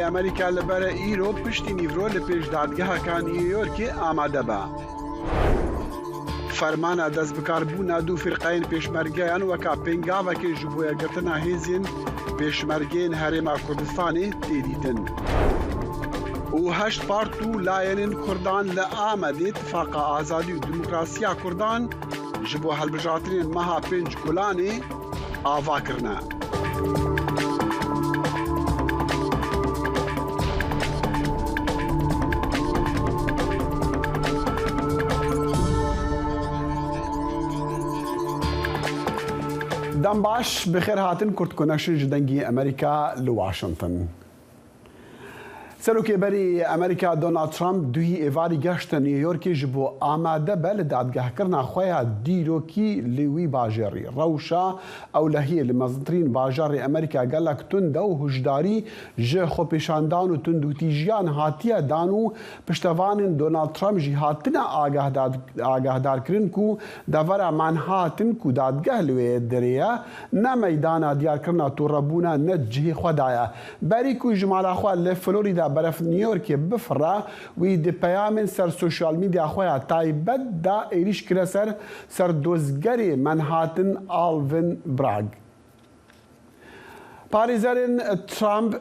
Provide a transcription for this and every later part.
ئەمریکا لەبەرە ئیرۆ پشتی نیڤرۆ لە پێشدادگەهەکان نیویۆرکی ئامادە بە. فەرمانە دەست بەکاربوونا دوو فرقەیەن پێشمەرگەیان وەکا پێنگاوەکێ ji بۆ یەکگرتنا هێزین پێشمەرگەیەن هەرێما کوردستانê têdîtin. û heşt part û layên Kurdan li Amedê Tifaka Azadî û Demokrasiya Kurdan ji bo hilbijartinên meha 5 Gulanê ava kirine. دەم باش بخێر هاتن کورت کۆنەکشن ji dengî Amerîka li Washington. Serokêberî Amerîka Donald Trump duhî êvarî geşta New Yorkê ji bo amade be li dadgehkirina xwe ya dîrokî li wî bajarî. Rewşa ewlehiyê li mezintirîn bajarê Amerîka gelek tund û hişdarî ji xwepêşandan û tundûtîjiyan hatiye dan û piştevanên Donald Trump jî hatine agahdarkirin ku devera menhatin ku dadgeh li wê derê ye ne meydana diyarkirina torrebûna ne cihê xwe da ye. Berî ku ji mala xwe li Florîda برف نیویورکی بفرا وی دی پیامین سر سوشال میدیا خویا تایبت دا ایریش کرا سر دوزگری منهاتن آلوین براگ. پاریزرین ترامپ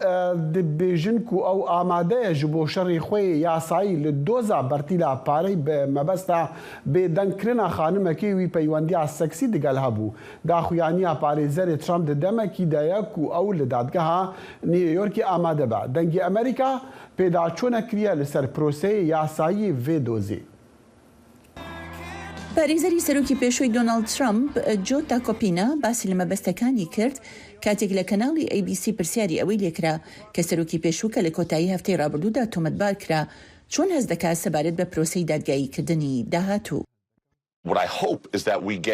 دی بیژن کو او آماده جبو شری خوی یاسایی لدوزا برتیلا پاری به مبستا به دنکرنا خانمکی وی پیوندی سکسی دگل هبو. دا خویانی پاریزر ترامپ دمکی دایا کو او لدادگاه نیویورکی آماده با. دنگی امریکا پیدا چون کریه لسر پروسه یاسایی وی دوزی. پاریزەری سەرۆکی پێشووی دۆناڵد ترامپ جۆ تاکۆپینە باسی لە مەبەستەکانی کرد کاتێک لە کەناڵی ABC پرسیاری ئەوەی لێکرا کە سەرۆکی پێشوو کە لە کۆتایی هەفتەی ڕابردوودا تۆمەتبار کرا چۆن هەست دەکات سەبارەت بە پرۆسەی دادگاییکردنی داهاتوو.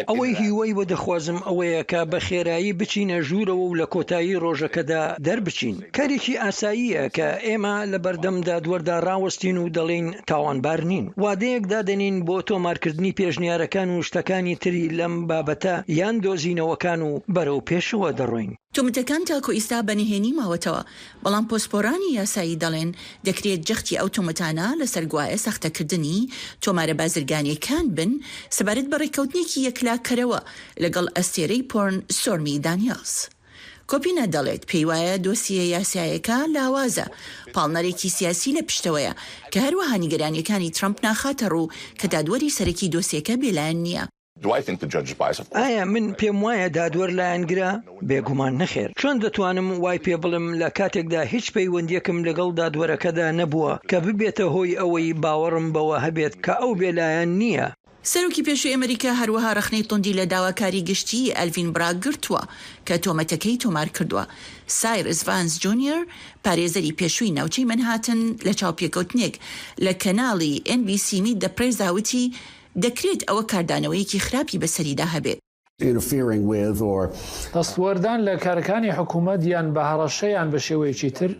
ئەوەی هیوای بۆ دەخوازم ئەوەیە کە بە خێرایی بچینە ژوورەوە و لە کۆتایی ڕۆژەکەدا دەربچین. کارێکی ئاساییە کە ئێمە لە بەردەم دادوەردا ڕاوەستین و دەڵێن تاوانبار نین. وادەیەک دادەنین بۆ تۆمارکردنی پێشنیارەکان و شتەکانی تری لەم بابەتە یان دۆزینەوەکان و بەرەو پێشەوە دەڕۆین. تۆمەتەکان تاکو ئێستا بەنهێنی ماوەتەوە بەڵام پۆسپۆرانی یاسایی دەڵێن دەکرێت جەختی ئەو تۆمەتانە لەسەر گوایە سەختەکردنی تۆمارە بازرگانیەکان بن سەبارەت بە ڕێکەوتنێکی یەکلاکەرەوە لەگەڵ ئەستێرەی پۆرن سۆرمی دانیاس. کۆپینە دەڵێت پێی وایە دۆسیە یاسایەکە لاوازە پاڵنەرێکی سیاسی لە پشتەوەیە کە هەروەها نیگەرانیەکانی ترامپ ناخاتە ڕوو کە دادوەری سەرەکی دۆسیەکە بێلایەن نییە. ئایا من پێم وایە دادوەر لایەنگرا؟ بێگومان نەخێر. چۆن دەتوانم وای پێ بڵم لە کاتێکدا هیچ پەیوەندیەکم لەگەڵ دادوەرەکەدا نەبووە کە ببێتە هۆی ئەوەی باوەڕم بەوە هەبێت کە ئەو بێلایەن نییە. سەرۆکی پێشووی ئەمریکا هەروەها ڕخنەی توندی لە داواکاری گشتی ئەلڤین براگ گرتووە کە تۆمەتەکەی تۆمار کردووە. سایرس ڤانس جونیۆر پارێزەری پێشووی ناوچەی منهاتن لە چاوپێکەوتنێک لە کەناڵی NBC میت دە پرێز داوتی دەکرێت ئەوە کاردانەوەیەکی خراپی بەسەریدا هەبێت. دەستوەردان لە کارەکانی حکوومەت یان بە هەڕەشەیان بە شێوەیەکی تر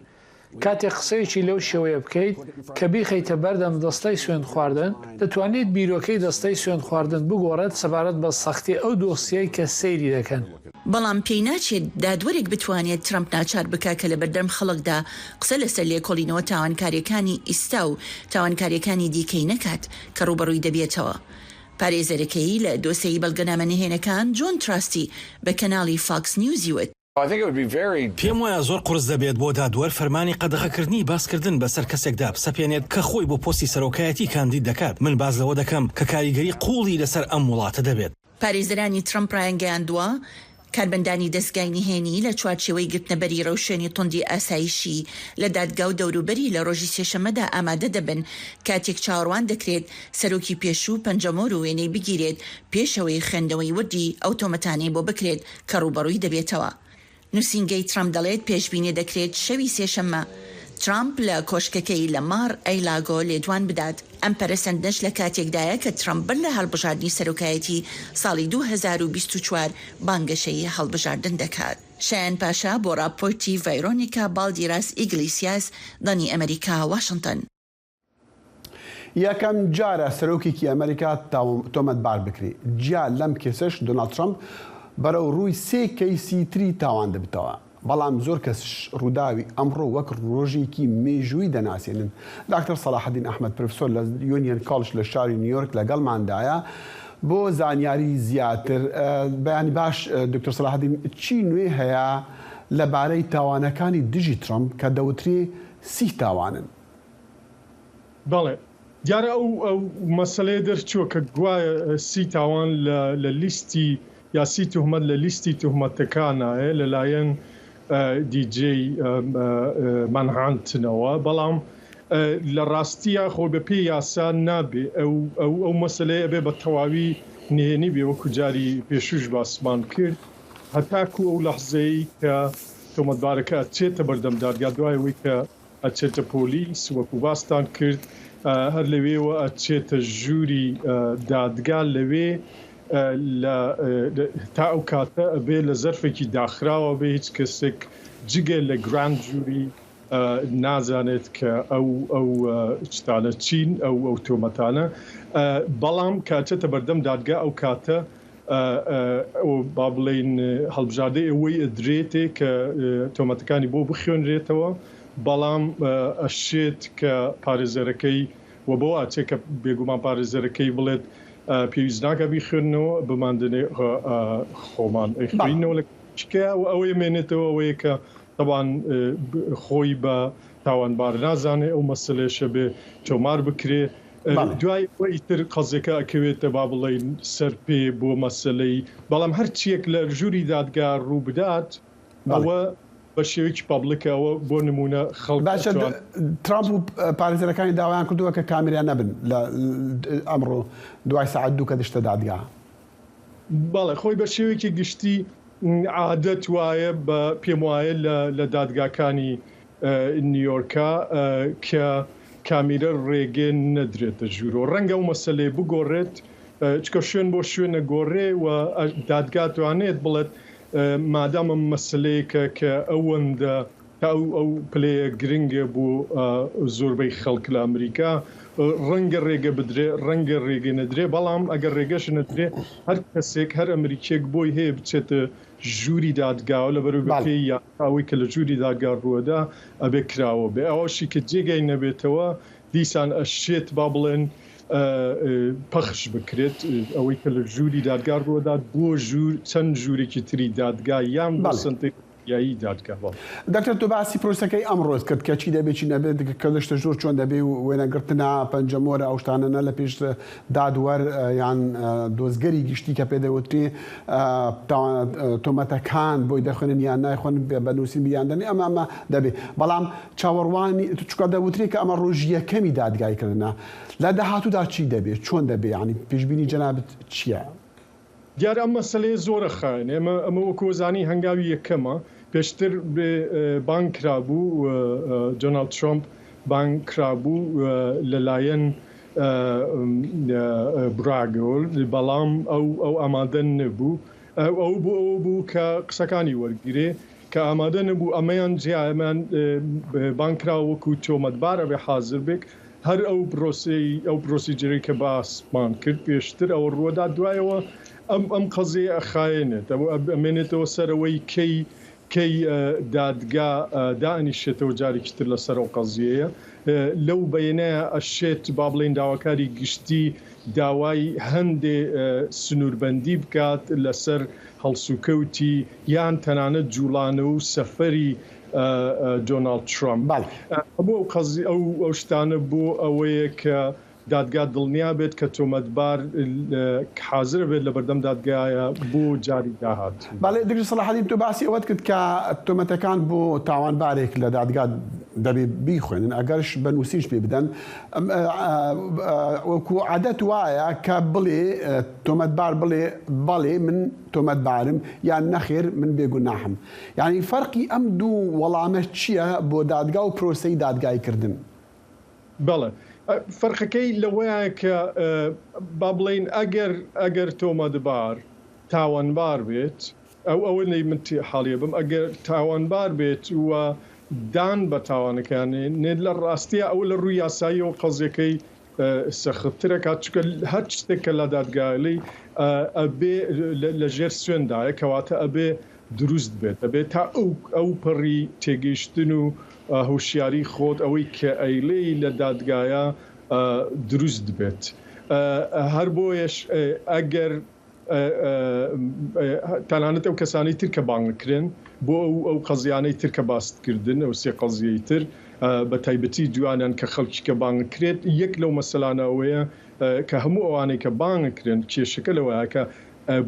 کاتێک قسەیەکی لەو شێوەیە بکەیت کە بیخەیتە بەردەم دەستەی سوێند خواردن دەتوانێت بیرۆکەی دەستەی سوێند خواردن بگۆڕێت سەبارەت بە سەختی ئەو دۆسیەی کە سەیری دەکەن. بەڵام پێی ناچێت دادوەرێک بتوانێت ترامپ ناچار بکە کە لە بەردەم خەڵکدا قسە لەسەر لێکۆڵینەوە تاوانکاریەکانی ئیستا و تاوانکاریەکانی دیکەی نەکات کە ڕوبەڕووی دەبێتەوە. پارێزەرەکەی لە دۆسیەی بەڵگەنامەنهێنەکان جۆن تراستی بە کەناڵی فاکس نیوزی وت. پێم وایە زۆر قورس دەبێت بۆ دادوەر فەرمانی قەدەغەکردنی باسکردن بەسەر کەسێکدا بسەپێنێت کە خۆی بۆ پۆستی سەرۆکایەتی کاندید دەکات. من باز لەوە دەکەم کە کاریگەری قوڵی لەسەر ئەم وڵاتە دەبێت. پارێزەرانی ترامپ ڕایانگەیاندووە کاربەندانی دەستگای نهێنی لە چوارچێوەی گرتنەبەری ڕەوشێنی توندی ئاسایشی لە دادگا و دەوروبەری لە ڕۆژی سێشەمەدا ئامادە دەبن کاتێک چاوەڕوان دەکرێت سەرۆکی پێشوو پەنجەمۆر و وێنەی بگیرێت پێشەوەی خوێندەوەی وردی ئەو تۆمەتانەی بۆ بکرێت کە ڕوبەڕووی دەبێتەوە. نووسینگەی ترامپ دەڵێت پێشبینی دەکرێت شەوی سێشەممە ترامپ لە کۆشکەکەی لە مار ئەیلاگۆ لێدوان بدات. ئەم پەرسەندنش لە کاتێکدایە کە ترامپ بەر لە هەڵبژاردننی سەرۆکایەتی ساڵی 2024 بانگەشەی هەڵبژاردن دەکات. شایان پاشا بۆ راپۆرتی ڤایرۆنیکا بالدیراس ئیگلیسیاس دانی ئەمریکا واشنگتن. یەکەم جارە سەرۆکێکی ئەمریکا تۆمەتبار بکرێ. جیا لەم کێسەش دۆناڵد ترامپ بەرەو ڕووی سێ کەیسی تری تاوان دەبێتەوە. بەڵام زۆر کەس ڕووداوی ئەمڕۆ وەک ڕۆژێکی مێژووی دەناسێنن. داکتەر سەلاحەدین ئەحمەد پرۆفسۆر لە یونیەن کۆڵج لە شاری نیویۆرک لەگەڵماندایە بۆ زانیاری زیاتر. بەیانی باش دکتۆر سەلاحەدین چی نوێ هەیە لەبارەی تاوانەکانی دژی ترامپ کە دەوترێ 30 تاوانن؟ بەڵێ دیارە ئەو مەسەلەیە دەرچووە کە گوایە 30 تاوان لە لیستی یا 30 تهمەت لە لیستی تهمەتەکانایە لەلایەن دیجێی مانهانتنەوە، بەڵام لە ڕاستیە خۆی بە پێی یاسا نابێ ئەو مەسەلەیە بێ بە تەواوی نهێنی بێ وەکو جاری پێشوش باسمان کرد، هەتاکو ئەو لەحزەی کە تۆمەتبارەکە ئەچێتە بەردەم دادگا دوایەوەی کە ئەچێتە پۆلیس وەکو باستان کرد، هەر لەوێەوە ئەچێتە ژووری دادگا لەوێ تا ئەو کاتە ئەبێ لە زەرفێکی داخراوە بێ هیچ کەسێک جگە لە گراند ژووری نازانێت کە ئەو شتانە چین ئەو تۆمەتانە، بەڵام کاتێتە بەردەم دادگا ئەو کاتە با بڵێن هەڵبژاردەی ئەوەی ئەدرێتێ کە تۆمەتەکانی بۆ بخوێنرێتەوە، بەڵام ئەشێت کە پارێزەرەکەی و بۆ ئاچێت کە بێگومان پارێزەرەکەی بڵێت پێویست ناکە بیخوێنەوە بماندنێ خۆمان ئەیخوێنەوە لە چکە و ئەوەی مێنێتەوە ئەوەیە کە طبعاً خۆی بە تاوانبار نازانێ ئەو مەسەلێشە بێ تۆمار بکرێ، دوای ئیتر قەزەکە ئەکەوێتە با بڵێن سەر پێ بۆ مەسەلەی، بەڵام هەرچیەک لە ژووری دادگا ڕوو بدات ئەوە بە شێوەیەکی پابلیکەوە بۆ نمونە خەڵک. ترامپ و پارێزەرەکانی داوایان کردووە کە کامێرایان نەبن لە ئەمڕۆ دوای سەعات 2 کە دشتە دادگا. بەڵێ خۆی بە شێوەیەکی گشتی عادەت وایە بە پێم وایە لە دادگاکانی نیویۆرکا کە کامیرە ڕێگەن نەدرێتە ژوورۆ، ڕەنگە ئەو مەسەلەی بگۆڕێت چکە شوێن بۆ شوێنە گۆڕێ و دادگا توانێت بڵێت مادامە مەسلەیەکە کە ئەوەندە ئەو پلەیە گرنگە بۆ زۆربەی خەڵک لە ئەمریکا ڕەنگە ڕێگە بدرێ ڕەنگە ڕێگە نەدرێ، بەڵام ئەگەر ڕێگەش نەدرێ هەر کەسێک هەر ئەمریکێک بۆی هەیە بچێتە ژووری دادگاوە لە بەروو بەپێی یاوەی کە لە ژووری دادگا ڕووەدا ئەبێ کراوە بێ، ئەوەشی کە جێگای نەبێتەوە دیسان ئەشێت با بڵێن پەخش بکرێت ئەوەی کە لە ژووری دادگا ڕووەدا بۆ چەند ژوورێکی تری دادگا یان بۆ سنتێک یایی دادگا. دکتۆر تۆ باسی پرۆسەکەی ئەمڕۆز کرد کە چی دەبێت چی نەبێت کە دەشتە زۆر چۆن دەبێ و وێنەگرتنا پەنجەمۆرە ئەو شتانە لە پێش دادوەر یان دۆزگەری گشتی کە پێدەوترێ تۆمەتەکان بۆی دەخوێنن یان نایخۆن بە نووسین بیاندنی ئەمە دەبێت، بەڵام چاوەڕوانی چکە دەوترێ کە ئەمە ڕۆژ یەکەمی دادگایکردنە لە داهاتوودا چی دەبێت چۆن دەبێت ینی پێشبینی جەنابەت چییە؟ دیارە ئەم مەسەلەیە زۆرە خاین، ئەمە وەکۆزانی هەنگاوی یەکەمە پێشتر بانکرابوو جۆنالد ترامپ بانکرابوو لەلایەن براگۆل، بەڵام ئەو ئامادە نەبوو، ئەو بوو کە قسەکانی وەرگیرێ کە ئامادە نەبوو ئەمەیان جیامان بانکرا وەکو تۆمەتبارە بێ حاضر بێک هەر ئەو پرۆسیجەرەی کە باسمان کرد پێشتر ئەوە ڕووەدا دوایەوە ئەم قەزێ ئەخایێنێت ئەمێنێتەوە سەرەوەی کەی دادگا دانیشێتەوە جارێکی تر لەسەر ئەو قەزیەیە لەو بەیەنەیە ئەشێت با بڵێن داواکاری گشتی داوای هەندێ سنووربەندی بکات لەسەر هەڵسوکەوتی یان تەنانەت جوڵانە و سەفەری دۆناڵد ترامپ. هەموو ئەو شتانە بۆ ئەوەیە کە دادگا دڵنیا بێت کە تۆمەتبار حاضر بێت لە بەردەم دادگایە بۆ جاری داهات. باڵێ دکتۆر سەلاحەدین تۆ باسی ئەوەت کرد کە تۆمەتەکان بۆ تاوانبارێک لە دادگا دەبێت بیخوێنن ئەگەرش بە نووسینش پێ بدەن وەکو عادەت وایە کە بڵێ تۆمەتبار بڵێ من تۆمەتبارم یان نەخێر من بێگوناحم، یعنی فەرقی ئەم دوو وەڵامە چییە بۆ دادگا و پرۆسەی دادگایکردن؟ بەڵێ فەرقەکەی لەوەیە کە با بڵێن ئەگەر تۆمەتبار تاوانبار بێت ئەوە نەی من حاڵیە بم ئەگەر تاوانبار بێت وە دان بە تاوانەکانی نێت لە ڕاستیە ئەو لە ڕووی یاسایی و قەزیەکەی سەختترە کات چکە هەر شتێکە لە دادگالی ئەبێ لە ژێر سوێندایە کەواتە ئەبێ دروست بێت دەبێت تا ئەو پەڕی تێگەیشتن و هوشیاری خۆت ئەوەی کە ئەیلەی لە دادگایە دروست بێت هەر بۆیش ئەگەر تەنانەت ئەو کەسانی تر کە بانگکردن بۆ ئەو قەزیانەی تر کە باستکردن ئەو سێ قەزیەی تر بە تایبەتی جوانیان کە خەڵکی کە بانگکرێت یەک لەو مەسەلانەوەیە کە هەموو ئەوانەی کە بانگکردن کێشەکە لەوەیە کە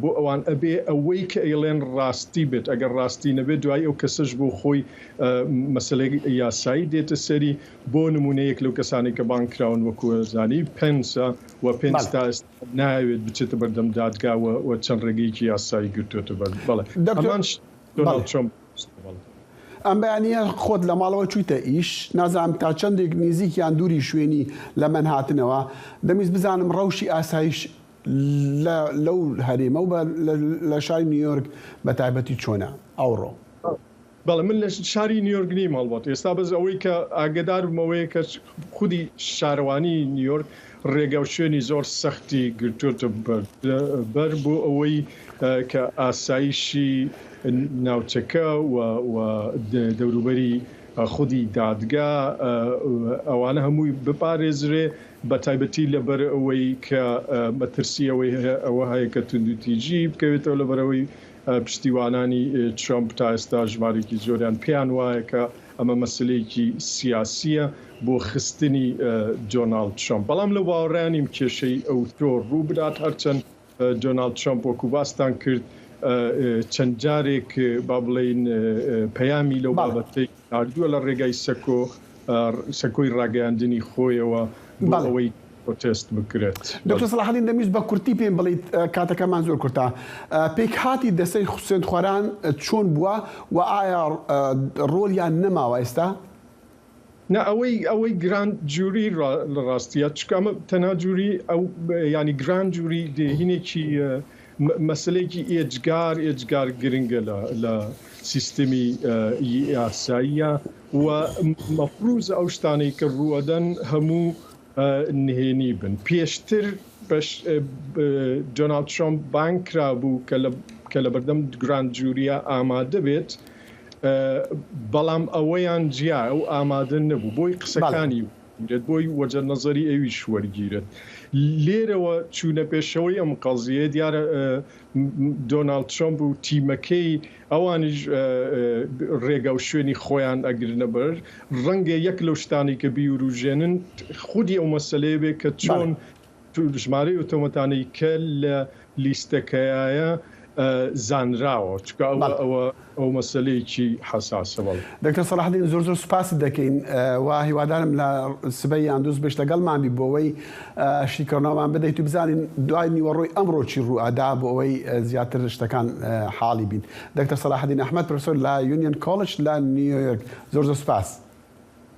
بۆ ئەوان ئەبێ ئەوەی کە ئەیڵێن ڕاستی بێت ئەگەر ڕاستی نەبێت دوای ئەو کەسەش بۆ خۆی مەسەلەی یاسایی دێتە سەری بۆ نمونەیەک لەو کەسانی کە بانگکراون وەکو زانی پێنسە و پێنج تا ناوێت بچێتە بەردەم دادگاوە و چەند ڕێگەیەکی یاسایی گرتوێتە بەر بەڵێ ئەمان دۆناڵد ترامپ ئەم بەیانیە خۆت لە ماڵەوە چوویتە ئیش نازانم تا چەندێک نزیکیان دووری شوێنی لە من هاتنەوە دەمویست بزانم ڕەوشی ئاسایش لەو هەرێمە و لە شاری نیویۆرک بە تایبەتی چۆنە ئەوڕۆ بەڵێ من لە شاری نیویۆرک نیم هەڵبەت ئێستا بەس ئەوەی کە ئاگدار بمەوەی کە خودی شارەوانی نیویۆرک ڕێگە و شوێنی زۆر سەختی گرتوۆتە بەر بۆ ئەوەی کە ئاسایشی ناوچەکە و دەوروبەری خودی دادگا ئەوانە هەمووی بپارێزرێ بە تایبەتی لەبەر ئەوەی کە مەترسی ئەوە هەیە کە توندوتیژی بکەوێتەوە لەبەرەوەی پشتیوانانی ترامپ تا ئێستا ژمارێکی زۆریان پێیان وایە کە ئەمە مەسلەیەکی سیاسیە بۆ خستنی دۆناڵد ترامپ بەڵام لە باوەڕیانیم کێشەی ئەو تۆ ڕوو بدات هەرچەند دۆناڵد ترامپ وەکو باستان کرد چەند جارێک با بڵێن پەیامی لەو بابەتەی ناردووە لە ڕێگای سەکۆی ڕاگەیاندنی خۆیەوە بۆ ئەوەی پرۆتست بکرێت. دکتۆر سەلاحەدین دەمویست بە کورتی پێم بڵیت کاتەکەمان زۆر کورتە پێک هاتی دەستەی خوێندخواران چۆن بووە و ئایا ڕۆلیان نەماوە ئێستا؟ نه ئەوەی گراند جووری لە ڕاستیە چکامە تەنها جووری ئەو ینی گراند جووری دێهینێکی مەسلەیەکی ئێجگار گرنگە لە سیستمی یاساییە و مەفروض ئەو شتانەی کە ڕوەدەن هەموو نهێنی بن پێشتر دۆناڵد ترامپ بانکرا بوو کە لە بەردەم گراند جووریە ئامادە بێت بەڵام ئەوەیان جیا ئەو ئامادە نەبوو بۆی قسەکانی بۆی وەجە نەزەری ئەویش وەرگیرێت لێرەوە چوونە پێشەوەی ئەم قەزیە دیارە دۆناڵد ترامپ و تیمەکەی ئەوانیش ڕێگە و شوێنی خۆیان ئەگرنە بەر ڕەنگە یەک لەو شتانی کە بیوروژێنن خودی ئەو مەسەلەیە بێت کە چۆن ژمارەی ئۆتۆمەتانەی کە لە لیستەکەیە زانراوە چکە ئەو مەسەلەیەکی حەساسە بڵ دکتۆر سەلاحەدین زۆر سوپاسی دەکەین و هیوادارم لە سبەی یاندوز بێش لەگەڵمانی بۆەوەی شیکردنەوەمان بدەیت و بزانین دوای نیوەڕۆی ئەمڕۆکی ڕوئادا بۆ ئەوەی زیاتر شتەکان حاڵی بین. دکتۆر سەلاحەدین ئەحمەد پرۆفێسۆر لە یونیۆن کۆڵج لە نیویۆرک زۆر سوپاس.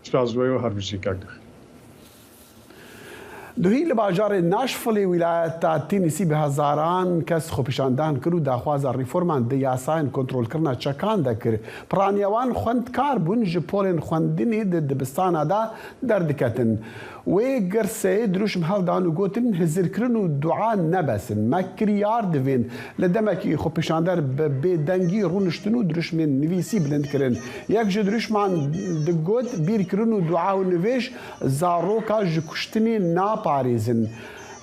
سپاس بۆیەوە هەربژی کاک دەخێن. دوهی لە باژارێ ناشفڵی ویلایەتە تینیسی بە هەزاران کەس خۆپیشاندان کرد و داخوازە ڕیفۆرمان دە یاسایان کۆنتڕۆلکردنا چەکان دەکرد پڕانیەوان خوێندکار بوون ji پۆلên خوێندنی دبستانەدا دەردکەتن wê girsê dروشم هەڵدان و gotin hizirkirin û du'a nebesin me kiryar divên li demekî xwepêşander bi bêdengî rûniştin û diruşmên nivîsî bilind kirin yek ji diruşman digot bîrkirin û du'a û nivêj zaroka ji kuştinê naparêzin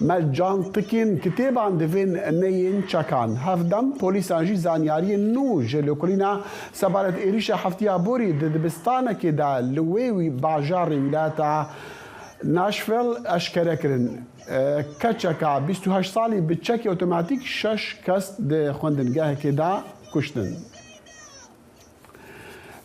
me cantikên kitêban divên neyên çekan hevdem polîsan jî zanyariyên nû ji lêkolîna sebaret êrişa heftiya borî di dibistanekê de li wê bajarê wîlayeta ناشفل اشکره کردن کچکا 28 سالی به چک اتوماتیک 6 کس ده خوندنگاه که دا کشتن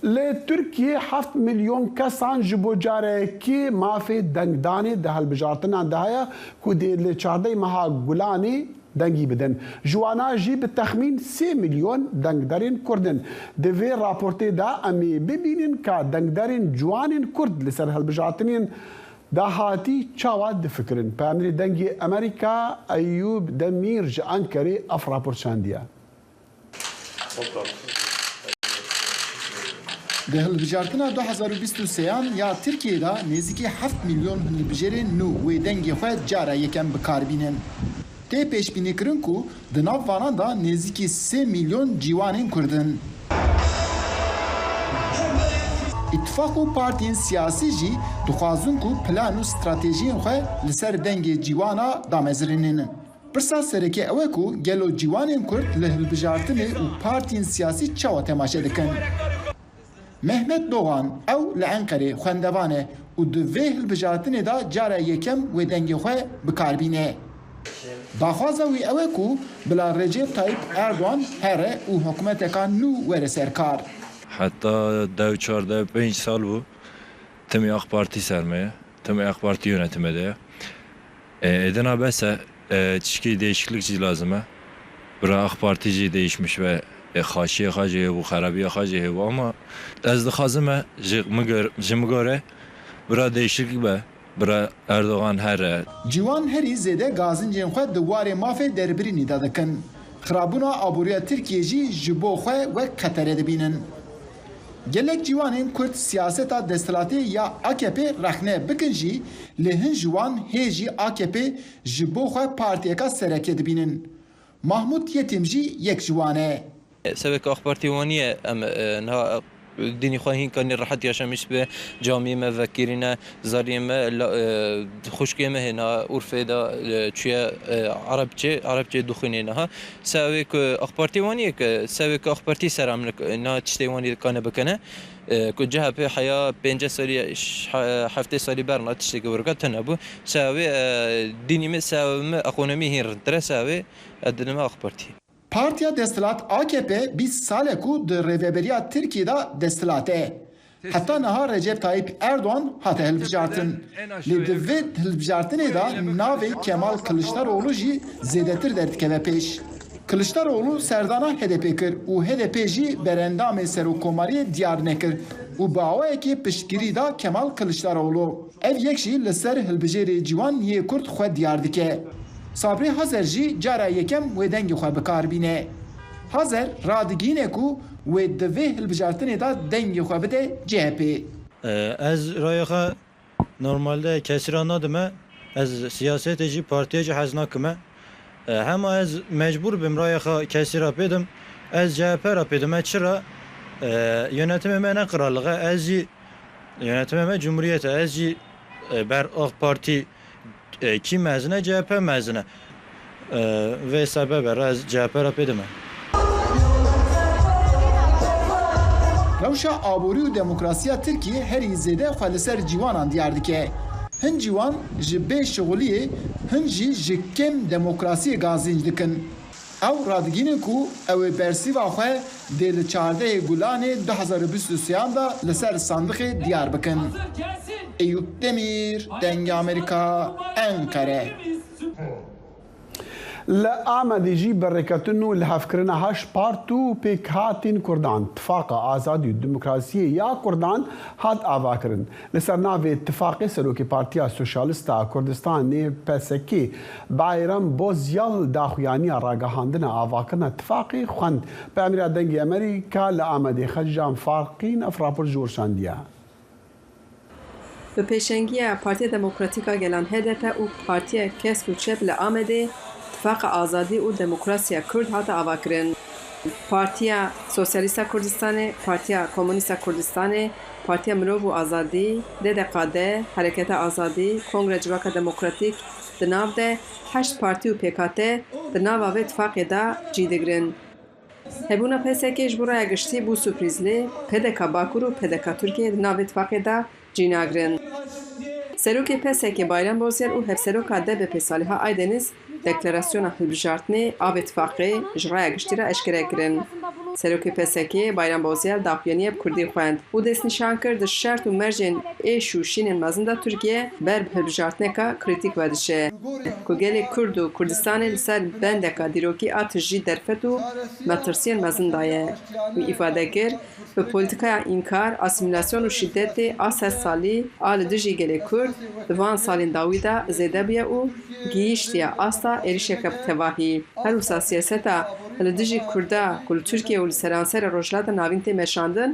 ل ترکیه 7 میلیون کسان جبو جاره کی مافی دنگدانی ده هالبجارتنا دهایا کو دی ل 14 ماه گلانی دنگی بدن جوانا جی به تخمین 3 میلیون دنگدارین کردن دوی راپورتی دا امی ببینین که دنگدارین جوانین کرد لسر هالبجارتنین داهاتی چاوا دفکرن پامری دنگی امریکا ایوب دمیر ج انکری افرا پرچاندیا ده هلبجارتنا 2023 یا ترکیه دا نزدیکی 7 میلیون هلبجری نو و دنگی خود جارا یکم بکاربینن tê pêşbînîkirin ku di nav vanan da nêzîkî 3 milyon cîwanên Kurdin. İttifaq û partiyên siyasî jî dixwazin ku plan û stratejiyên xwe li ser dengê cîwana damezirînin. Pirsa sereke ew e ku gelo cîwanên Kurd li hilbijartinê û partiyên siyasî çawa temaşe dikin. Mehmet Doğan ew li Enqerê xwendevan e û di vê hilbijartinê da cara yekem wê dengê xwe bikarbîne. Daxwaza wî ew e ku bila Recep Tayyip Erdoğan here û hikûmeteka nû were ser kar. Hatta 14-15 sal bu tüm AK Parti sermaye, tüm AK Parti yönetimi de. Edina bese çişki değişiklikçi lazım. Bura AK Partici değişmiş ve xaşiye xaciye bu, xarabiye xaciye bu ama ez dixwazim ji göre bura değişiklik be. Bura Erdoğan here. Ciwan herî zêde gazincên xwe di warê mafê derbirinî da dikin. Xirabûna aboriya Tirkiye jî ji bo xwe wek xeterê dibînin. Gelek ciwanên Kurd siyaseta desthilatê ya AKP rexne bikin jî li hin ji wan hê jî AKP ji bo xwe partiyeka sereke dibînin. Mahmud Yetim jî yek ji wan e. Sevek AK Parti waniye em niha dînî xwe hîn kanî rahat yaşamış be camiyê me vekirîne zariyê me xuşkê me hêna Urfê da çûye Arabçê dixwînê niha sevek AK Parti waniye ke sevek AK Parti seram niha tiştê wanî dikane bikene ku CHP heya 5 salî 7 salî berna tiştekî wirka tune bû sevê dînî me sevê me ekonomî hîn rintre sevê edinime AK Parti. Partiya Destilat AKP 20 sale ku di Rêveberiya Tirkiye da destilat e. Heta niha Recep Tayyip Erdoğan hate hilbijartin. Lê di vê hilbijartinê da navê Kemal Kılıçdaroğlu jî zêdetir derdikeve pêş. Kılıçdaroğlu serdana HDP kir û HDP jî berendamê serokkomariyê diyar nekir û bi awayekî piştgirî da Kemal Kılıçdaroğlu. Ev yek jî li ser hilbijêrê ciwan yê Kurd xwe diyar dike. Sabri Hazer jî cara yekem wê dengê xwe bikarbîne. Hazer radigîne ku wê di vê hilbijartinê da dengê xwe bide CHP. Ez raya normalde kesira nadime, ez siyasetê jî partiye jî hez nakime. Hema ez mecbur bim raya kesira pêdim, ez CHP ra pêdim. Çira yönetimê me ne krallığı, ez jî yönetimê me Cumhuriyet e, ez jî ber AK Parti ki mezine CHP mezine ve sebebe ez CHP ra pêdim. Rewşa aborî û demokrasiya Tirkiye herî zêde xwe li ser cîwanan diyar dike. Hin cîwan ji bê şixuliyê, hin jî ji kêm demokrasiyê gazinc dikin. Ew radigînin ku ew ê bersîva xwe dê li 14 Gulanê 2023 da li ser sandiqê diyar bikin. Eyüp Demir, Dengê Amerîka, Enqere. Li Amedê jî berêketin û li hevkirina heş part û pêkhatên Kurdan Tifaka Azadî û Demokrasiyê ya Kurdan hat avakirin. Li ser navê Tifaqê Serokê Partiya Sosyalîst a Kurdistanê PSK Bayram Bozyal daxuyaniya ragihandina avakirina Tifaqê xwend. Peyamêra Dengê Amerîka li Amedê xeccan farqîn ev rapor ji weşandiye. Bi pêşengiya Partiya Demokratîk a Gelan HDP û Partiya Kesk û Çep li Amedê Tifaka Azadî û Demokrasiya Kurd hate avakirin. Partiya Sosyalîst a Kurdistanê, Partiya Komünîst a Kurdistanê, Partiya Mirov û Azadî, DDQD, Hereketa Azadî, Kongre Civaka Demokratîk di nav de 8 partî û pêkate di nava vê tifaqê da cî digirin. Hebûna PSK ji bo raya giştî bû sürprîzlê, PDK Bakur û PDK Tirkiye di navê tifaqê da cî nagirin. Serokê PSK Bayram Bozyal û Hevseroka DBP Saliha Aydeniz deklarasyona hilbijartinê avê tifaqê ji raya giştî re eşkere kirin. Serokê PSK Bayram Bozyal daxuyaniyê bi Kurdî xwend û destnîşan kir di şert û mercên êş û şînên mezin da Tirkiye ber bi hilbijartineka krîtîk vedişe. Ku gelê Kurd û Kurdistanê li ser bendeka dîrokî a tijî derfet û metirsiyên mezin da ye. Wî îfade kir bi polîtikaya înkar, asimilasyon û şiddetê a sed salî a li dijî gelê Kurd di van salên dawî da zêde bûye û gihîştiye asta êrişeka bi tevahî. Her wisa siyaseta لدیجی کرده کل ترکیه و لسرانسر روشلات ناوین تیمشاندن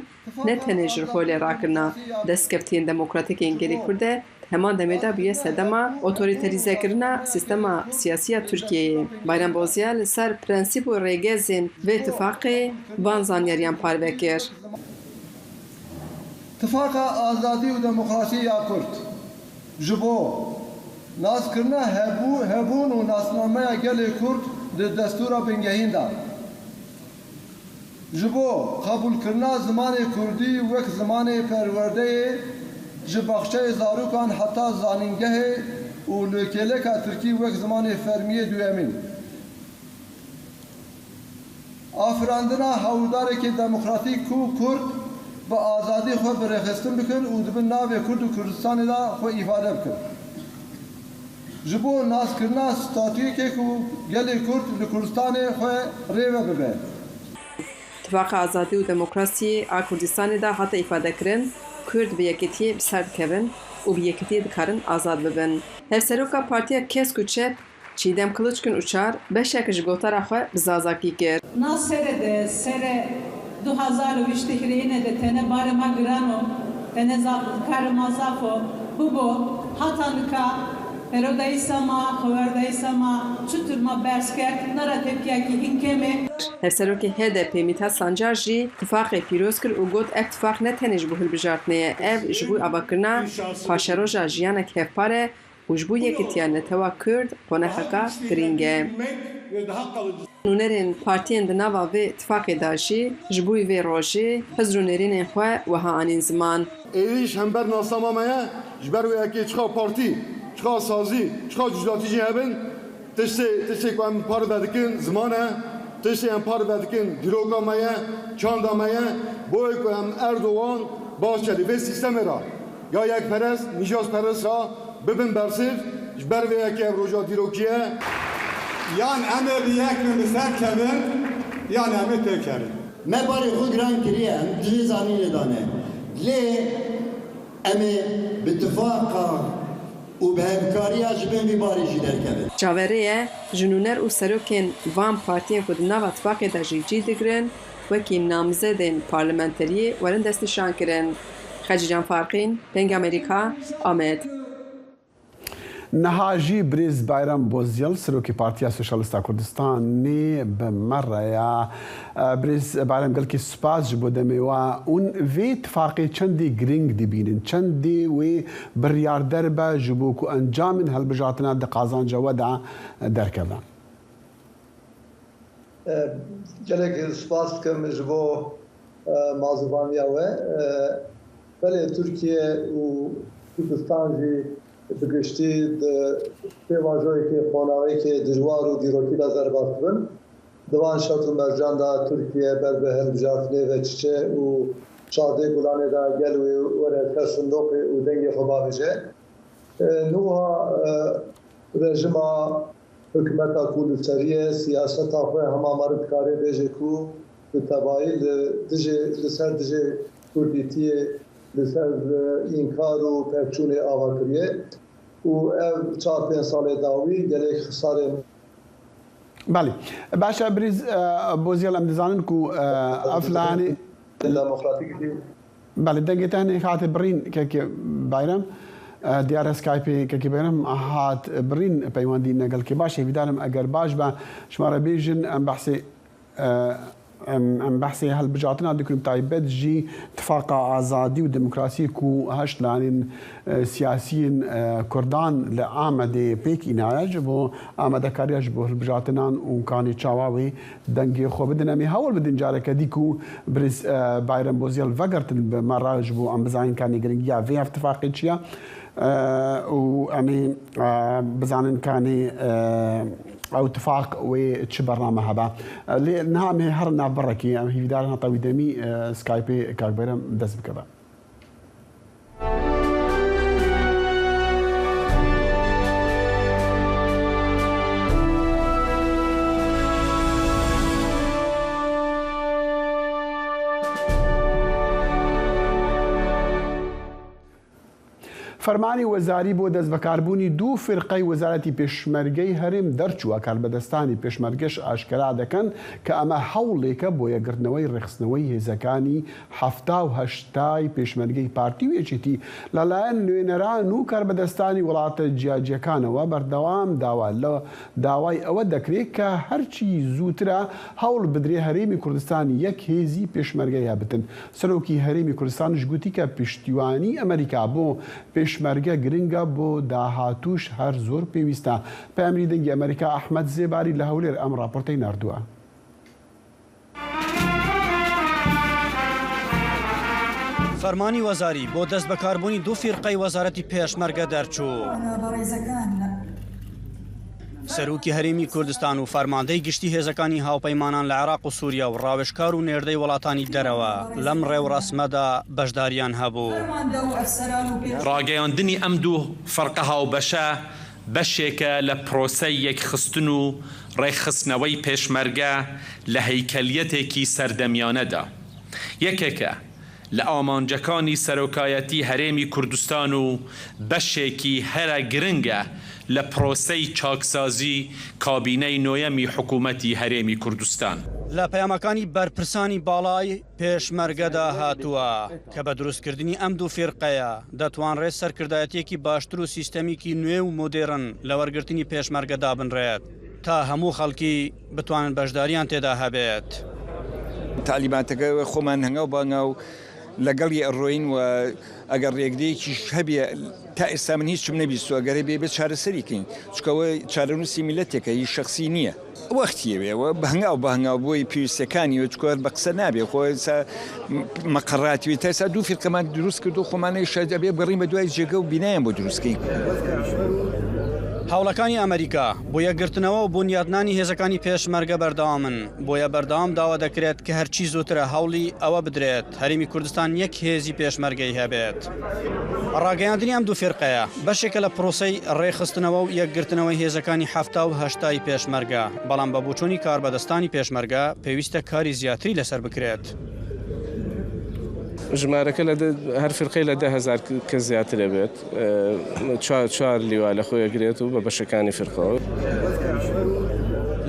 نه تنه جرخولی راکرنا دستکفتین دموکراتیک انگلی کرده همان دمیده بیه سدما اوتوریتریزه کرنا سیستم سیاسی ترکیه. بایرام بوزیال سر پرنسیپ و ریگزین و اتفاقی وان زانیاریان پاروکر. اتفاق آزادی و دموکراسی یا کرد جبو ناس کرنا هبون و ناسنامه گل کرد در دستور بنگهین دا جبو قبول کرنا زمان کردی وک زمان پرورده جبخشه زاروکان حتی زانینگه و لکلک ترکی وک زمان فرمیه دویمین آفراندنا هوداره که دموکراتیک کو کرد با آزادی خود برخستن بکن و دبن ناوی کرد و کردستان دا خود ifade بکن جبو ناس کرنا ستاتوی که گلی کرد و کردستان خود ریوه ببه اتفاق آزادی و دموکراسی کردستان دا حتی ifade کرن کرد به یکیتی بسر کبن و به یکیتی دکارن آزاد ببن. هفسروکا پارتیا کسک و چپ چیدم کلوچکن اچار بشکش گوتر آخوا بزازاکی کرد. ناسره سره 2020 تهرینه ده تنه بارما گرانو تنه کارمازافو بو هاتانکا پرودایسما خبردایسما چطور برسکر نرا تپیاکی هنگمه هفسروکی HDP میتا سانجار جی اتفاق پیروز کرد و گوت اتفاق نه تنش بو هلبجارتنه اف جبو اباکرنا پاشروجا جیانا کفپاره و جبو یکیتیان نتوا کرد قناحکا گرینگه نونرین پارتین دناوا و اتفاق داشی جبوی و روشی حزرونرین خواه و ها آنین زمان ایش هم بر ناسامامه جبر و یکی چخوا پارتی چخوا سازی چخوا جزاتی جی هبن تشتی که هم پار بدکن زمانه تشتی هم پار بدکن دیروگامه چاندامه بوی که هم اردوان باز چلی و سیستم را یا یک پرست نیجاز پرست را ببین برسید جبر و یکی روژا دیروگیه یان امه بیک نمیسر کبن یان امه تکره ما باری خود گران کریه دلی زانین دانه لی امه باتفاقا و به همکاری جبن بی باری جیدر کبن جاوریه جنونر و سروکین وان پارتین خود نو اتفاق دا جی دگرن وکی نامزدین پارلمانتری ورن دست نشان کرن. خجیجان فارقین پنگ امریکا آمد. نهاجی بریز بایرام بوزیل سروکی پارتیا سوشالیستا کردستان نی بمره یا بریز بایرام گل کی سپاس جبو دمی و اون وی اتفاقی چندی گرینگ دی بینن چندی وی بریار دربه جبو کو انجام هالبجاتنا دقازان جودا درکبه گلک سپاس کم جبو مازوانیا و بله ترکیه و کردستان جی بگشتی پیواجوی که خانواده که دجوار و دیروکی لازر باستن دوان شات و مرجان دا ترکیه بر به هلبجاتنه و چچه و شاده گلانه دا گل و ورد صندوق و دنگی خوبا بجه نوها رژیم حکمتا کولوچریه سیاست آخوه همه مرد کاری بیجه کو به تبایی لسر دجه کردیتیه لسر اینکار و پرچون آواکریه و او 4-5 سال داوی گلیک خساره بله باشا بریز بوزیل ام دزانن کو افلانی دموکراتیک دی بله دنگی تهنی خاطر برین که بایرم دیار اسکایپی که بینم هات برین پیوندی نقل که باشه بیدارم اگر باش با شماره بیجن ام بحثی ام بحثي هالبجاتنا دكم تايبت جي اتفاق آزادي وديمقراطية كو هاش لانين سياسيين كردان لآمده بيك إنايا جبو آمده كاريا جبو هالبجاتنا وكاني تشاواوي دنگي خو بدن امي هاول بدن جارك ديكو بريز بايرم بوزيل فقرت بمرة جبو ام بزاين كاني قرنقيا فيها اتفاقي تشيا وامي بزانن كاني او اتفاق وتش برنامج هذا لانها مي هرنا بركي هي دارنا طوي دمي سكايبي كاكبرم دس بكذا فەرمانی وەزاری بۆ دەست بەکاربوونی دوو فرقەی وەزارەتی پێشمەرگەی هەرێم دەرچووە کاربەدەستانی پێشمەرگەش ئاشکرا دەکەن کە ئەمە هەوڵێکە بۆ یەکگرتنەوەی ڕێخستنەوەی هێزەکانی 78 پێشمەرگەی پارتی و یەکێتی لەلایەن نوێنەران و کاربەدەستانی وڵاتە جیاجیەکانەوە بەردەوام داوای ئەوە دەکرێت کە هەرچی زووترە هەوڵ بدرێ هەرێمی کوردستانی یەک هێزی پێشمەرگەی هەبتن. سەرۆکی هەرێمی کوردستانش گوتی کە پشتیوانی ئەمریکا بۆ پێشمەرگە گرنگە بۆ داهاتوش هەر زۆر پێویستە. پەیامەری دەنگی ئەمریکا ئەحمەد زێباری لە هەولێر ئەم راپۆرتەی ناردووە. فەرمانی وەزاری بۆ دەست بەکاربوونی دوو فیرقەی وەزارەتی پێشمەرگە دەرچوو. سەرۆکی هەرێمی کوردستان و فەرماندەی گشتی هێزەکانی هاوپەیمانان لە عێراق و سووریا و ڕاوێژکار و نێردەی وڵاتانی دەرەوە لەم ڕێوڕەسمەدا بەشداریان هەبوو. ڕاگەیاندنی ئەم دوو فەرقە هاوبەشە بەشێکە لە پرۆسەی یەکخستن و ڕێکخستنەوەی پێشمەرگە لە هەیکەلیەتێکی سەردەمیانەدا. یەکێکە لە ئامانجەکانی سەرۆکایەتی هەرێمی کوردستان و بەشێکی هەرە گرنگە لە پرۆسەی چاکسازی کابینەی نۆیەمی حکوومەتی هەرێمی کوردستان. لە پەیامەکانی بەرپرسانی باڵای پێشمەرگەدا هاتووە کە بە دروستکردنی ئەم دوو فێرقەیە دەتوانڕێت سەرکردایەتێکی باشتر و سیستەمیکی نوێ و مۆدێرن لە وەرگرتنی پێشمەرگەدا بنڕێت تا هەموو خەڵکی بتوانن بەشداریان تێدا هەبێت. تالیباتەکە خۆمان هەنگاو بانگا و لەگەڵی ئەڕۆین و ئەگەر ڕێگدەیەکی هەبێ تا ئێستا من هیچم نەبیست و ئەگەرە بێ بێت چارەسەریکەین چکەوە چارەنووسی میلەتێکە هیچ شخصی نییە وەختیەوێەوە بە هەنگاو بۆی پێویستەکانی و چکۆر بە قسە نابێ خۆی مەقڕاتیوێت تا ئێستا دوو فیرقەمان دروست کرد و خۆمانەی شاید ئەبێ بگەڕین بە دوای جێگە و بینایان بۆ دروستکەین. هەوڵەکانی ئەمریکا بۆ یەکگرتنەوە و بنیادنانی هێزەکانی پێشمەرگە بەردەوامن بۆیە بەردەوام داوا دەکرێت کە هەرچی زۆترە هەوڵی ئەوە بدرێت هەرێمی کوردستان یەک هێزی پێشمەرگەی هەبێت. ڕاگەیاندنی ئەم دوو فێرقەیە بەشێکە لە پرۆسەی ڕێخستنەوە و یەکگرتنەوەی هێزەکانی 78 پێشمەرگە بەڵام بە بوچوونی کاربەدەستانی پێشمەرگە پێویستە کاری زیاتری لەسەر بکرێت. ژمارەکە لە هەر فرقەی لە 10,000 کە زیاترە بێت 4 لیوا لە خۆی ئەگرێت و بە بەشەکانی فرقەوە.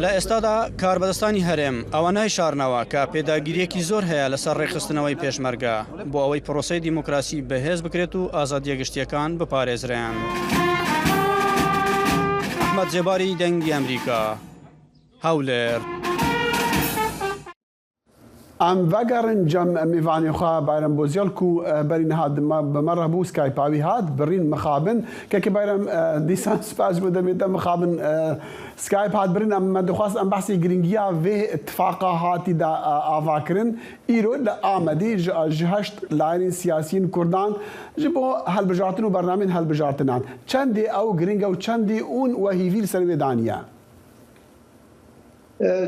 لە ئێستادا کاربەدەستانی هەرێم ئەوە نایشارنەوە کە پێداگیریەکی زۆر هەیە لەسەر ڕێخستنەوەی پێشمەرگە بۆ ئەوەی پرۆسەی دیموکراسی بەهێز بکرێت و ئازادیە گشتیەکان بپارێزرێن. ئەحمەد زێباری دەنگی ئەمریکا هەولێر. ئەم ڤەگەڕن جەم میوانیخوا بایرەم بۆزیێڵک و بەرین هات بەمەڕە بوو سکایپاوی هات بڕین مخابن کەکی بایرەم دیسان سپاس بۆ دەمێتە مخابن سکایپ هات برین ئەمە دەخواست ئەم بەحسی گرنگیە vê اتفاقا هاتی دا ئاواکردن ئیرۆ لە ئامەدی ji هەشت لایەنین سیاسیین کوردان ji بۆ هەڵبژارتن و بەرنامین هەڵبژارتنان چەندێ ئەو گرنگە و چەندێ ئون وە هیڤیل سەر وێ دانیە.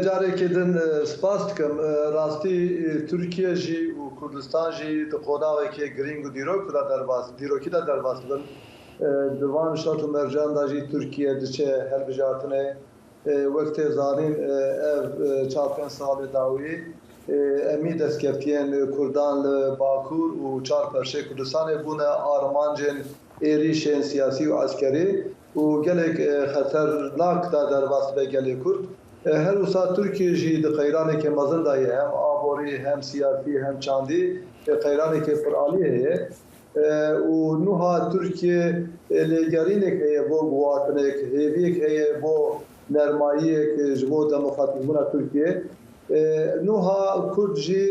جارێکی دن سپاس دکەم ڕاستی تورکیە ژی و کوردستان ژی قۆناوێکی گرنگ و دیرۆکیدا دەرباس بن دوان شات و مەرجاندا ژی تورکیە دچێ هەڵبژارتنێ وەک تێزانین چار پێنج ساڵی داوی ئەمی دەستکەفتیان کوردان لە باکوور و چار پەرشەی کوردستانê بوونە ئارمانجên êrişên siyasî û eskerî û gelek xeternak da derbas be gelê Kurd. Her wisa Tirkiye jî di qeyranekê mezin da ye hem aborî hem siyasî hem çandî qeyranekê piralî heye û niha Tirkiye lêgerînek heye bo guhatinek hêviyek heye bo nermayiyek ji bo demokratîkbûna Tirkiye niha Kurd jî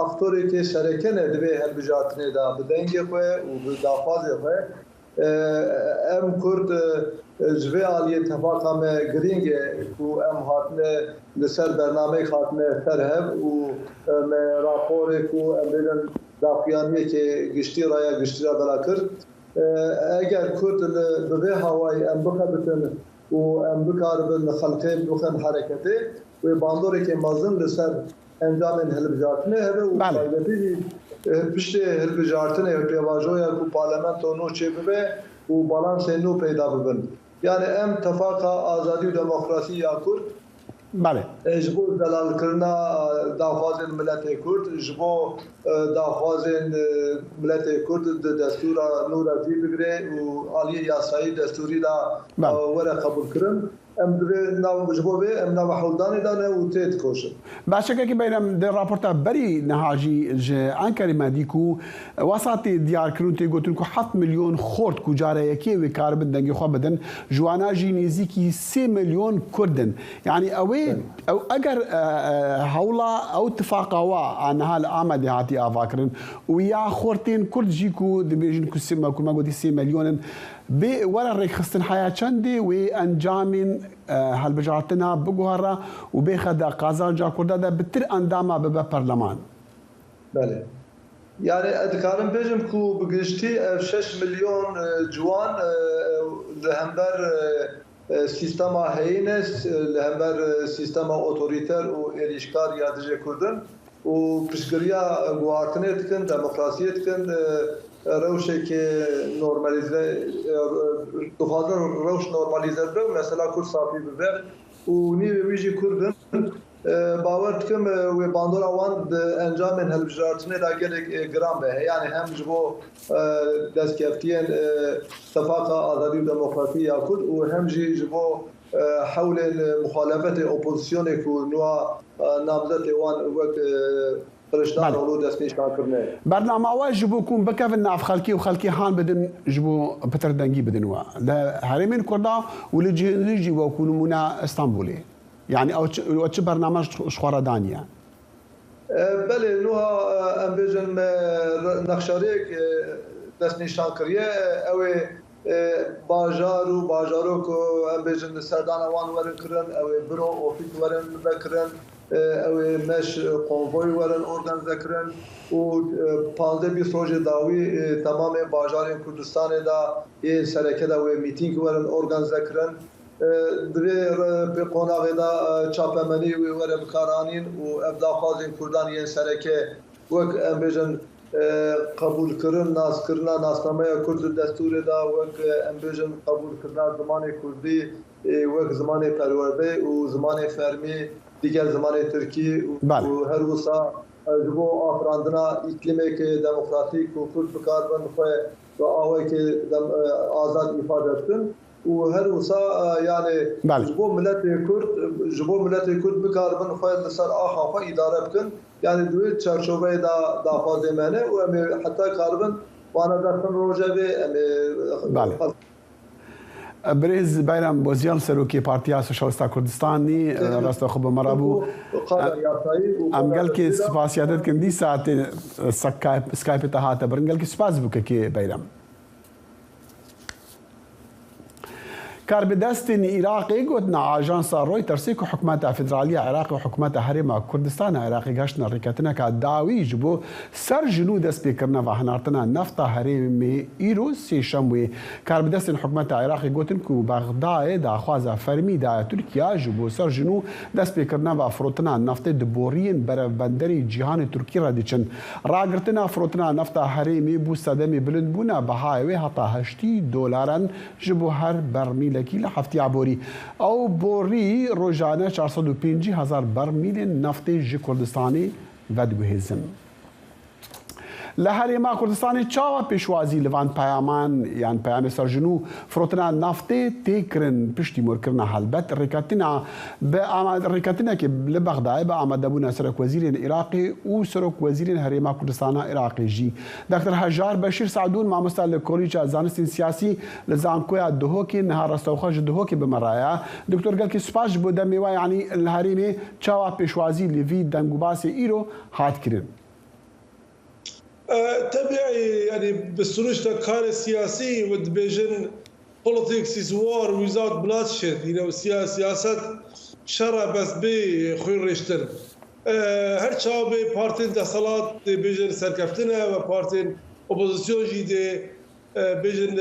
aktorekê şerekene divê helbijartinê da bi dengê xwe û bi dafazê xwe em Kurd ji vê aliyê tefaqa me giring e ku em hatine li ser bernameyek hatine serhev û me raporê ku em bêdin daxuyaniyekê giştî raya giştîra bela kir eger Kurd bi vê hawayê em bixebitin û em bikaribin xelkê bixin hereketê wê bandorekê mezin li ser encamên hilbijartinê hebe û taybetî piştê hilbijartinê pêvajoya ku parlamento nû çê bibe û balansê nû peyda bibin. Yani em tefaqa azadî û demokrasî ya Kurd بله جبو دلال کرنا داخوازن ملت کرد جبو داخوازن ملت کرد دستور نور ازی بگیره و عالی یاسایی دستوری دا وره قبول کرن ام دوی ناو جبو به ام ناو حولدانی دانه و تیت کوشن باشا که بینم در راپورتا بری نهاجی ج انکاری مدیکو وساطی دیار کرون تی گوتن کو 7 میلیون خورد کو جاره یکی و کار بدن خو بدن جوانا جی نزیکی 3 میلیون کردن یعنی اوی او اگر حولا او اتفاقا وا ان حال آمد هاتی افاکرن و یا خورتین کرد جی کو دبیجن کو سما کو ما گوتی 3 میلیون به ولا ريك خستن حياة شندي وانجامين هالبجارتنا بقوهرة وبيخدا قازان جا كردادا بتر انداما ببا برلمان. بله. يعني ادكارن بيجم كو بقشتي 6 مليون جوان لهمبر سيستما هينس لهمبر سيستما اوتوريتر و الاشكار يادجي كردن و بشكريا قوارتنيتكن ديمقراطيتكن روشه که نورمالیزه دفعه روش نورمالیزه بره مثلا کرد صافی ببر و نیو ویجی کردن باور کم و باندورا وان انجام هالبجارتنه دا گلک گرام به یعنی هم جبو دست کفتین اتفاق آزادی و دموکراسی یا کرد و هم جبو حول مخالفت اپوزیسیون که نوع نامزد وان وقت برنامه اول جبو كون بكافن ناف خلكي وخلكي هان بدن جبو بتر دنجي بدن وا لا هرمين كردا ولجي وكونوا منا اسطنبولي يعني او تش برنامج شخوره دانيا بله نوها امبيجن نخشاريك دس نشان كريه او باجارو كو امبيجن سردان وان ورن كرن او برو اوفيت ورن بكرن او مش قنفوی ورن ارگانیزه کردن و 15-20 روز داوی تمام باجار کردستان دا یه سرکه دا و میتینگ ورن ارگانیزه کردن دوی قناغ دا چاپمنی و ور بکارانین و ابدا خازین کردان یه سرکه وک امبیجن قبول کردن ناس کردن ناسنامه کرد دستور دا وک امبیجن قبول کردن زمان کردی وک زمان پرورده و زمان فرمی دیگر زمان ترکی و هر وسا جبو آفراندنا اقلیمی که دموکراتیک و کرد بکار بند و آوی که آزاد ifade ettin و هر وسا yani جبو ملت کرد بکار بند خواهد لسر آخافا اداره بکن yani دوی چرچوبه دا فازمانه و حتی کاربن وانا دستن روژه به برز بيرم بوزيان سروكي بارتيا سوشالستا كردستاني راست خو بمرابو ام قال كي سپاسيادت كندي ساعت سكايب تهات برن قال كي سپاس بك كي بيرم كار بدستن عراقي قدنا اجانسا رويترز كو حكومه فدراليه عراقي وحكومه هرم كردستان عراقي غاشنا ريكاتنا كداوي جبو سر جنود سبيكرنا وهنارتنا نفط هرم ايرو سي شموي كار بدستن حكومه عراقي قوتن كو بغداد دا خوازا فرمي دا تركيا جبو سر جنو دسبيكرنا وفروتنا نفط دبورين بر بندري جهان تركيا راديچن راغرتنا فروتنا نفط هرم بو صدمي بلند بونا بهاي حتى $80 جبو هر برميل لكي لحفتي عبوري او بوري روجانه 450,000 برميل نفط جي كردستاني ودگو هزم لهرما کردستانی چاوا پیشوازی لوان پیامان یان پیام سرجنو فروتنا نفط تکرن پشتی مرکرنا حلبت رکاتنا به آمد رکاتنا که لبغداد به آمد بونا سرک وزیر عراقی و سرک وزیر هرما کردستان عراقی جی دکتر حجار بشیر سعدون مامستال کلیج زانستین سیاسی لزانکویا دهوکی نهار استوخاج دهوکی بمرایا دکتر قال که سپاش بوده میوا یعنی الهریمه چاوا پیشوازی لوی دنگوباس ایرو هات کرن طبيعي يعني بالسلوش كان سياسي ودبيجن politics is war without bloodshed سياسة شرع بس بي خوي ريشتر هر شعبي بارتين دا صلاة بيجن سركفتنا وبارتين اوبوزيسيون جيدي بيجن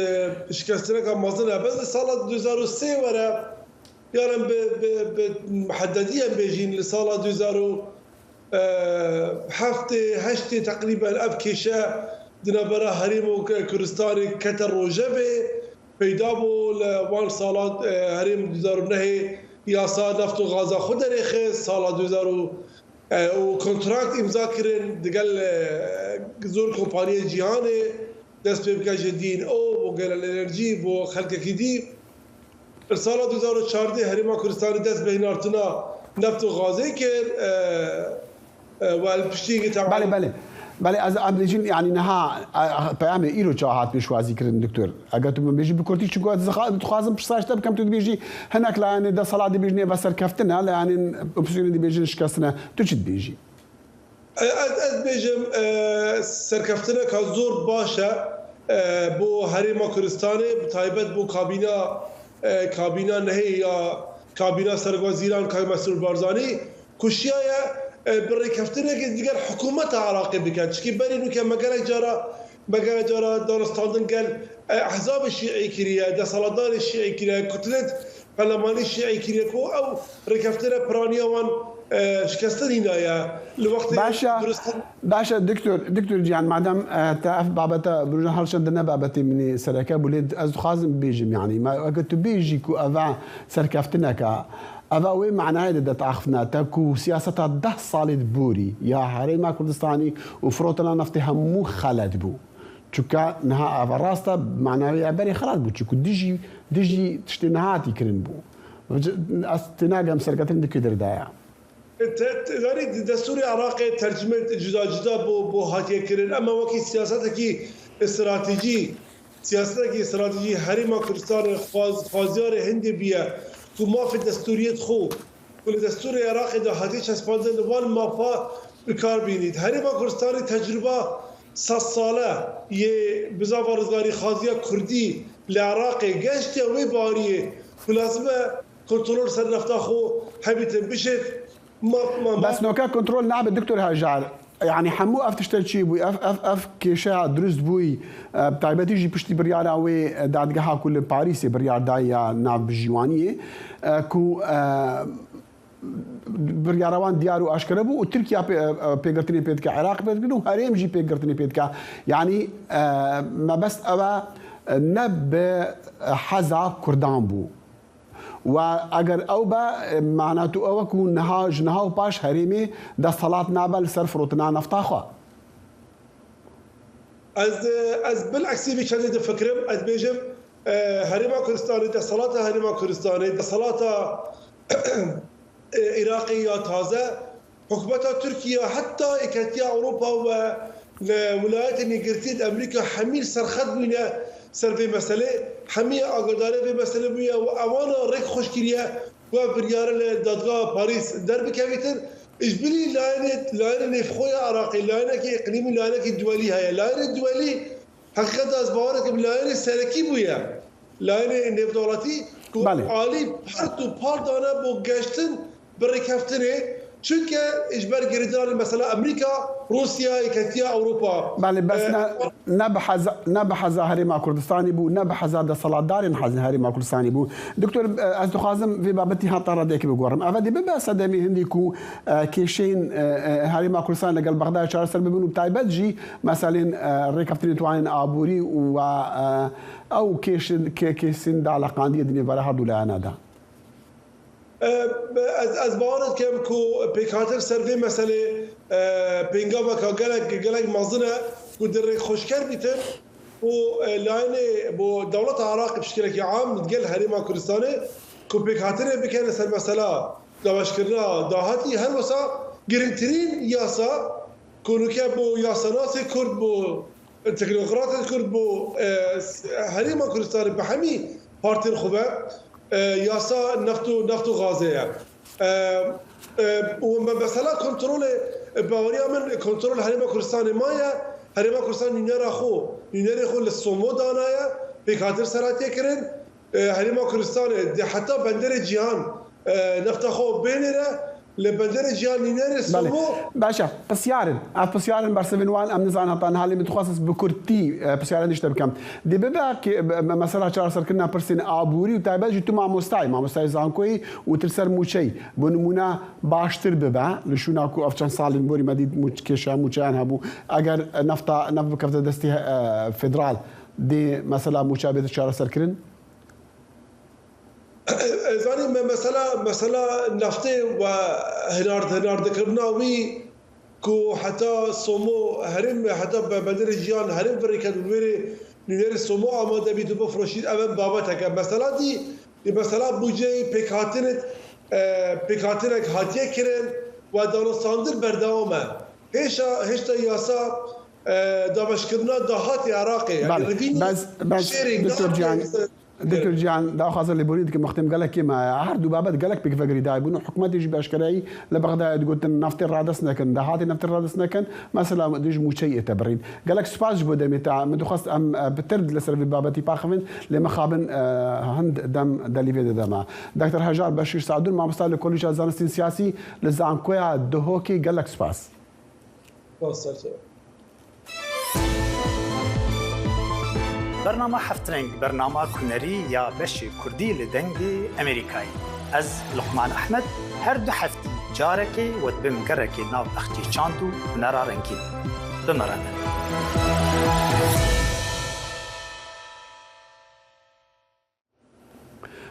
شكستنا كان مظنة بس صلاة 2003 ورا يعني بمحدديا بيجين لصلاة 2000 هشتي تقريبا أبكيشة دنبرا هريم كردستاني كتر روجبه بيدابو لوان صالات هريم دار نهي یاسا نفت و غازا خود دریخه سال 2000 و کنترکت امضا کردن دگل زور کمپانی جهانه دست به بکش دین او و گل الانرژی و خلق کدی سال 2014 هریما کردستان دست به نارتنا نفت و غازه کرد و الپشتی بله بله از امریکین یعنی نها پیام ایرو چاهات پیشوازی کردن دکتر اگر تو بیجی بکرتی چگو دخوازم پرساشته بکم تو بیجی هناك لان ده صلاة دی بیجنی بسر کفتنا لان اپسیون دی بیجی شکستنا تو چی بیجی از بیجم سرکفتنا که زور باشه بو هریما کردستان تایبت بو کابینا نهی یا کابینا سرگوزیران که مسئول بارزانی کشیای برای کفتنه که دیگر حکومت عراقی بکن چکی بری نو که مگه جارا دارستاندن گل احزاب شیعی کریه دستالدار شیعی کریه کتلت پارلمانی شیعی کریه کو او رکفتنه پرانیا وان شکستن اینایا لوقت باشا دكتور جيان مادام تعرف بابتا بروجان هالشدنا بابتي من سركه بولد از خازم بيجم يعني ما قلت بيجي كو افا سركفتنا كا أفاوي معناه ده تعرفنا تكو سياسة 10 صالد بوري يا هريما كردستاني وفروتنا نفتها مو خالد بو تشوكا نها أفراستا معناه بري خالد بو تشوكو ديجي تشتنهاتي كرن بو استناجا مسرقتين دكتور دايا يعني دستور عراقي ترجمة جدا بو هاتي كرن أما وكي سياستك استراتيجي هريما كردستان خوازيار هندي بيا ما في الدستوريات خو كل دستور العراقي ده هاتيش اسباندن وان ما فا بكار بينيد هريما كردستاني تجربه 100 ساله يه بزاف رزقاري خازيه كردي العراقي قشت وي باريه لازم كنترول سر نفتا خو حبيت بشت ما بس نوكا كنترول نعم الدكتور هاجار يعني حمو اف تشتري بوي اف كيشا درست بوي بتايبتي جي بشتي بريار اوي دادغها كل باريس بريار دايا ناب جيوانيه كو برياروان ديارو اشكربو وتركيا بيغرتني بيدكا عراق بيدكو هريم جي بيغرتني بيدكا يعني ما بس ابا نب حزا كردان بو واگر او با معناته او کو نها و باش هریمی د صلات نابل صرف روتنا نفتاخوا از بالعكس بيشان ده فكرم از بيجم هريما كردستان ده صلات هريما كردستان ده صلات عراقيه تازه حكومه تركيا حتى اكاتيا اوروبا والولايات المتحده امريكا حميل سرخد بينا سر مساله همه آگاهداری به مساله میه و اوان رک خوشگیریه و بریار دادگاه پاریس در بکویتر اجبری لاین نفخوی عراقی لاین که اقلیمی لاین که دولی های لاین دولی حقیقت از باور که لاین سرکی بویه لاین نفت دولتی که عالی هر تو پار دانه با گشتن برای کفتنه چون که اجبار گریدان مثلا امریکا روسيا ايكاتيا اوروبا بله بس نبحث هريما كردستاني بو نبحث هذا صلاة دار نحز هريما كردستاني بو دكتور از خازم في بابتي هطار ديك بقورم افدي ببا سدمي هنديكو كيشين هريما كردستان لقل بغداد شهر سر ببنو بتاع بدجي مثلا ريكفتني توان ابوري و او كيشين دالا قانديه دني برا هدول انا ده از باورت کم کو پیکاتر سروی مسئله پینگا و گلک مازنه کو در خوشکر بیتر و لاین با دولت عراق بشکل که عام تقل هريما كردستانه کو پیکاتر بکنه سر مسئله دواش کرنا داهاتی هر وسا گرینترین یاسا کونو که با یاساناس کرد با تکنوقرات کرد با هريما كردستان به همی پارتر خوبه ياسا نفتو غازية ومثلا كنترول باوريا من كنترول هريما كردستان مايا هريما كردستان نينير خو للصومو دانايا بكاتر سراتي كرن هريما كردستان حتى بندر جيهان نفت خو بيننا لبندر جيهان نينير الصومو باشا بسيارن برسفنوان ام نزان هطان هالي متخصص بكرتي بسيارن ديش تبكم دي ببا مثلا شهر سر كنا برسن ابوري وتايبا جيتو مع مستاي زانكوي وترسر موشي بنمونا باشتر ببا لشوناكو افشان سالين بوري مديد كيشا موشان هبو اگر نفط كفته دستي فدرال دي مثلا مشابه شهر سر كرن زاني مثلا نفطي وهنار ذكرنا وي كو حتى صومو هرم حتى بدر جيان هرم فريكان ويري نير صومو اما دبي تو بفروشيد امام بابتك مثلا دي مثلا بوجي بيكاتينك هاتيه كرن ودانستاندر برداومه هشتا ياسا دابشكرنا دهات عراقي يعني بس دكتور جان دا خاصه اللي بريد كي مختم قال لك ما عهد بابات قال لك بك فقري داي بنو حكومه يجي باشكراي لبغداد قلت نفط الرادسنا كان دهات نفط الرادسنا كان مثلا ديج مو شيء تبرين قال لك سباج بده متاع مدو خاص ام بترد لسر في باباتي باخفن لما خابن هند دم دليفي دما دكتور هجار بشير سعدون مع مستوى الكوليج زانستين سياسي لزعم كويا دهوكي قال لك سباس برنامه هفترنگ برنامه کنری یا بشی کردی لدنگی امریکایی از لقمان احمد هر دو هفتی جارکی و بمگرکی ناو اختی چاندو نرارنگی بمرانه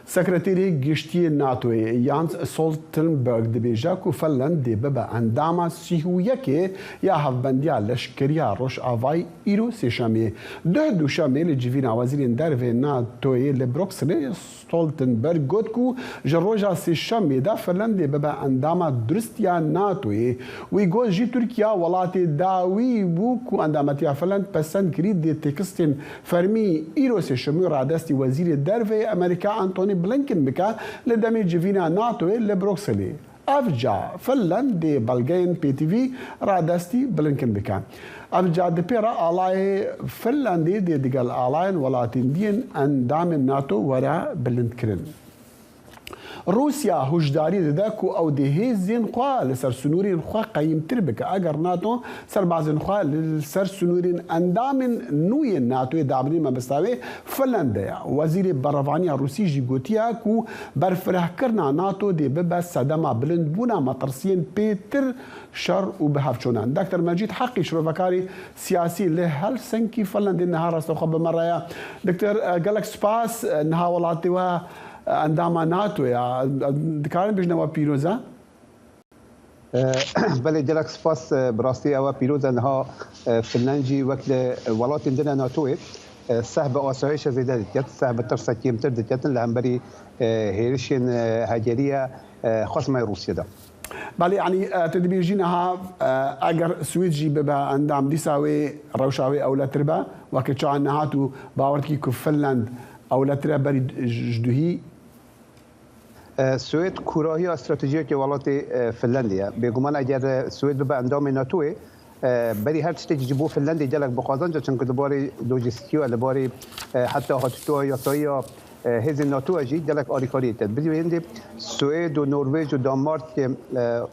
سكرتيري جشتي ناتو يانس سولتنبرغ دبيجاكو فنلند دي ببا انداما سيهويكي يا هفبنديا لشكريا روش آفاي إيرو سيشامي دو شامي لجيفينا وزيرين دارفي ناتوي لبروكسل سولتنبرغ قدكو جروجا سيشامي دا فنلند دي ببا انداما درستيا ناتوي ويقول جي تركيا ولاتي داوي بوكو اندامتيا فنلند بسند كريد دي تكستين فرمي إيرو سيشامي رادستي وزير دارفي أمريكا أنتوني بلينكن بكا لدمي جيفينا ناتو لبروكسلي افجا فنلند دي بلغين بي تي في رادستي بلينكن بكا افجا دبيرا الاي فنلندي دي ديغال الاين ولاتين دين اندام الناتو ورا بلندكرين روسيا هجداري داكو او دي هيزين خوا لسر سنورين خوا قيم تربك اگر ناتو سر بعضين خوا لسر سنورين اندام نوي ناتو دابرين ما بستاوي فنلندا وزير برافانيا روسي جيغوتيا كو برفره كرنا ناتو دي ببا صدما بلند بونا مطرسين بيتر شر وبهافشونان دكتور مجيد حقي شروفكاري سياسي لهلسنكي فنلندا النهار استخب مرة دكتور قالك سباس نها ولاتي عندما ناتو يا دكارن بجنوا بيروزا بله جلک سپاس براستی او پیروز انها فنلنجی وقت ولات عندنا ناتو صاحب آسایش زیاده دکت صاحب ترس کمتر دکت لهمبری هیرشین هجریه خصم روسیه ده بله يعني تدبيرجينها اگر سويتجي ببا عندام ديساوي روشاوي او لا تربا وقت شو عنهاتو باورتكي كفنلند او لا تربا بري جدوهي سوئد کوراهی استراتژیک ولات فنلندیا بگمان اگر سوئد به اندام ناتو بری هر چیزی جبو فنلندی جلک بقازان جا چون که دوباره لوجستیکی و دوباره حتی هاتو یا تایا هز ناتو اجی جلک آریکاری تد بدید سوئد و نروژ و دانمارک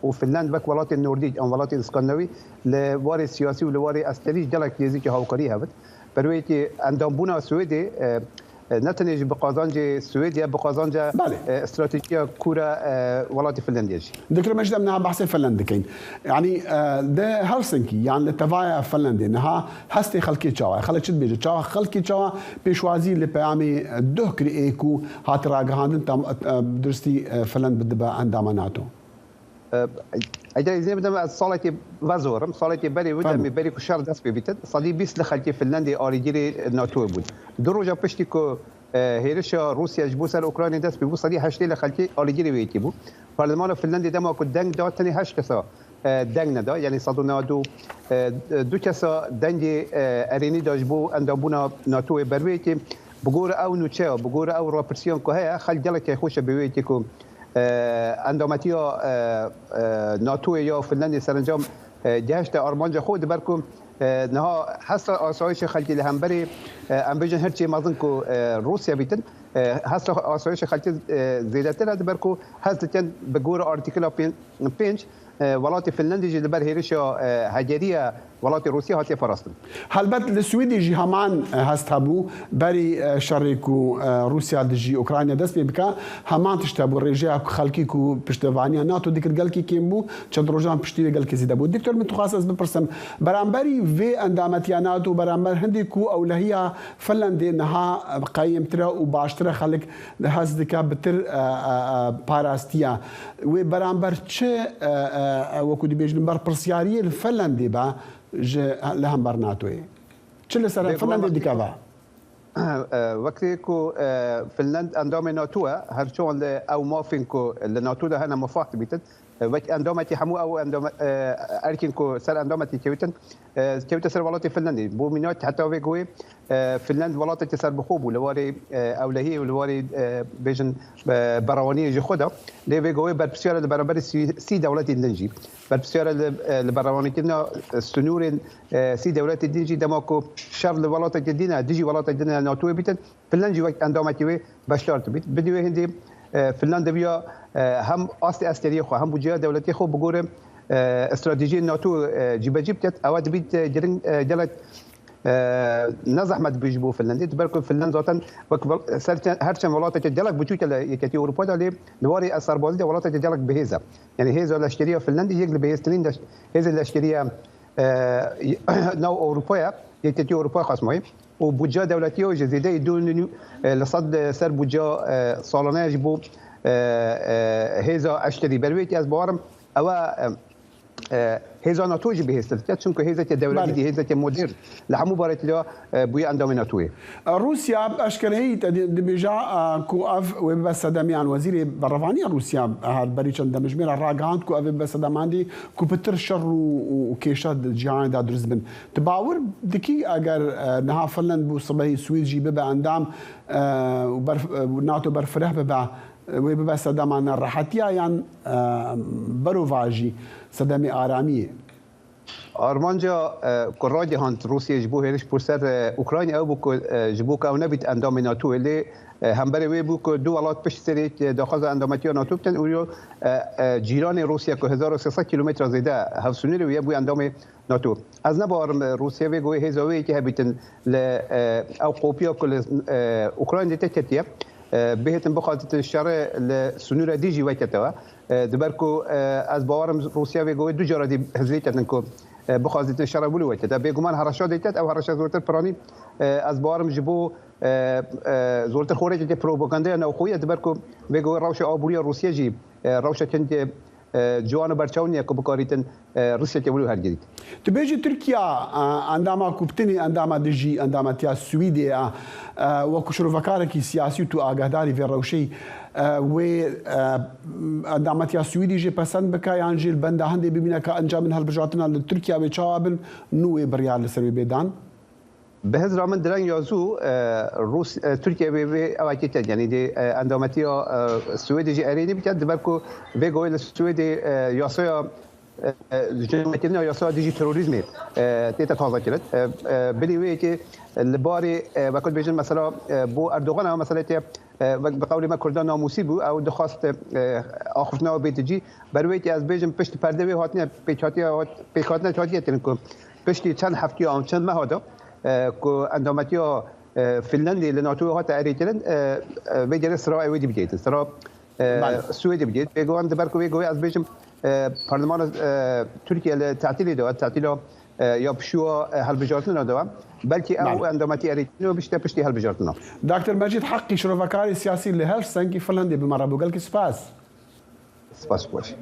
و فنلند وک ولات نوردیک آن ولات اسکاندیناوی لوار سیاسی و لوار استری جلک یزی که هاوکاری هست برای که اندام بونا سوئد نتنج بقازانج سويديا بقازانج استراتيجيه كوره ولات فنلنديا دكتور مجد منها بحث فنلندا كاين يعني ده هلسنكي يعني التفاعل فنلندي انها هستي خلكي تشاوا خلت شد بيجي تشاوا خلكي تشاوا بيشوازي اللي بيعمي دهكري ايكو هاتراغهان تم درستي فنلند بدبا عندما ناتو اجل زي بدم صالتي وزورم صالتي بري ودم بري كشار داس بيتد صدي بيس لخلتي فنلندي اوريجيري ناتو بود دروجا بشتيكو هيرشا روسيا جبوسر اوكرانيا داس بيبو صدي هشتي لخلتي اوريجيري ويتي بو برلمان فنلندي دما كو دنگ داتني هش كسا دنگ ندا يعني صدونا دو كسا دنج اريني داجبو اندابونا ناتو برويتي بقول او نوتشا بقول او روبرسيون كو هي خل جلك يخش بويتي كو اندامتیا ناتو یا فنلند سرانجام جهشت آرمانجا خود برکم نها حسا آسایش خلقی لهمبری امبیجن هرچی مازن کو روسیا بیتن حسا آسایش خلقی زیادتر هد برکو حسا تن بگور آرتیکل 5 وڵاتی فنلندیجی لەبەر هێرشە هەجەریە وڵاتی رووسیا هاتیە پاراستن. هەلبەت لە سویدیژی هەمان هەست هەبوو بەری شەڕێک و رووسیا دژی ئوکراینە دەست پێ بکە هەمان تشتە بۆ ڕێژەیە خەڵکی و پشتەوانیە ناتۆ دیکرد گەلکی کێم بوو چەند ڕۆژان پشتی گەلکەزی دەبوو. دکتۆر من تخواست ئەس بپرسم بەرامبەری vê ئەندامەتیانات و بەرامبەر هەندێک و ئەولەهیە فنلندێ نەها قەیمترە و باشترە خەڵک هەست دکە بتر پاراستیە وێ بەرامبەر چ وەکو دەبێژن بەر پرسیاریە لە فنلندێ بە لە هەمبەر ناتۆێ چ لەسەر فنلندێ دیکەوە وەکتێک و فنلند ئەندامی ناتووە هەرچۆن لە ئەو مافین و لە ناتوودا هەنە مەفاخت بیتن وەک ئەندامەتی هەموو ئەو ئەرکین و سەر ئەندامەتی کەوتن کەوتە سەر وڵاتی فنلندی بۆ مینات حتا وێگوێ فنلند وڵاتێکی سەربەخۆ بوو لەوارەی ئەولەهی و لەوارەی بێژن بەڕەوانیەژی خۆدا لێ وێگەوەی بەرپرسیارە لە بەرامبەری سی دەوڵەتی دنجی بەرپرسیارە لە بەڕەوانیکردنا سنوورên سی دەوڵەتی دنجی دەماک و شەڕ لە وڵاتێکی دینە دژی وڵاتێک دینە ناتوێ بیتن فنلندی وەک ئەندامەتی وێ بەشدار بیت بدوێ هەندێ فنلند بیا هم ئاستی ئەستێریە خۆ هم بودجێ دەوڵەتی خۆ بگۆرە استراتیژی ناتۆ جیبەجی بکات ئەوە دەبیت گرنگ gelek نەزەحمەت بێژ بۆ فنلندی دبەرکو فنلند زاتەن هەرچەند وڵاتێکی gelek بچووکە لە یەکەتی ئەوروپادا لێ لەواری ئەسەربازیدا وڵاتێکی gelek بەهێزە یعنی هێزە لەشکریە فنلندی یەک لە بەهێزترین هێزە لەشکریە ناو ئەوروپایە یەکەتی ئەوروپای خاصمایی و بودجە دەوڵەتی و زیدەی 2% سەر بودجە ساڵانەیەش بۆ هێزە ئەشتری بەروێتی ئەس باوەڕم ئەوە هێزە ناتۆژی بەهێزتر چونکە هێزێکی دەوڵەتی هێزێکی مدرن لە هەموو بارێتیدا بووی ئەندامی ناتۆیە رووسیا ئەشکرەی دەبێژا کو ئەف وێ بە سەدەمیان وەزیری بەڕەوانی رووسیا بەری چەند دەمەژمێرە ڕاگەاند کو ئەوێ بە سەدەماندی کو پتر شەڕ و کێشە جیهاندا دروست بن تباور دکی ئەگەر نەها فنلند بوو سبەی سویدژی ببە ئەندام ناتۆ بەرفرە ببە وێ ببە سەدەمانە ڕەحەتیە یان بەرۆڤاژی سەدەمی ئارامیە ئارمانجا کوڕادی هاند رووسیەش بۆ هێرش پرسەر ئوکراین ئەو بوو ji بۆ کە نەبیت ئەندامی ناتوێ لێ هەمبەرێ وێ بوو کە دوو وڵات پشت سەرێک داخوازە ئەندامەتیە ناتۆ بکەن وریۆ جیرانی رووسیا کە 1300 کیلومتر زێدە هەفسونێری ویە بووی ئەندامی ناتۆ ئەز نەبارم رووسیا وێ گوێ هێزەوەیەکی هەبیتن لە ئەو قۆپیە کە لە ئوکراین دێتە کەتیە بهتن بخاطر الشرع لسنورة ديجي وكتوا دبركو از باورم روسيا بيجو دو جرا دي هزيتن كو بخاطر الشرع بلو وكتا بيجومان هرشات ديتت او هرشات زورت براني از باورم جبو زورت خورج دي بروباغندا نو خويا دبركو بيجو روشه ابوريا روسيا جي روشه كنت جوان برچاونيا كو بكاريتن روسيا تبلو هر جديد تبيجي تركيا عندما كوبتني عندما دجي عندما تيا سويديا وكشروفكاركي سياسي تو اگهداري في روشي و عندما تيا سويدي جي پسند بكا يانجي البندا هندي ببينا كانجام من هالبجاتنا لتركيا بچابن نو بريال لسري بيدان بهز رامن درن يازو روس تركيا بي اواكيت يعني دي اندامتيا سويدي جي اريني بتاع دبركو بيجو السويدي ياسا جمعيتنا ياسا ديجي تيروريزم تيتا تازه كرت بلي ويكي الباري وكل بيجن مثلا بو اردوغان مثلا بقول ما كردان ناموسی بو او دخواست آخفنا بيت جي برويتي از بيجن پشت پرده وی هاتنه پیکاتنه چاتی تنکو پشتی چند هفتی آن چند ماه دا که اندامتیا فنلندی لناتو هات اریترن بيجن سراء ويدي بجيت سراء سويدي بجيت بيجوان دبركو بيجوي از بيجن پارلمان ترکیه تعطیلی داد تعطیل یا بشو هالبجارتنا دوا بلکه او اندامتی اریتنو بیشتر پشتی هالبجارتنا دکتر مجید حقی شرفکاری سیاسی لهر سنگی فنلندی بمرابو گل کی سپاس باش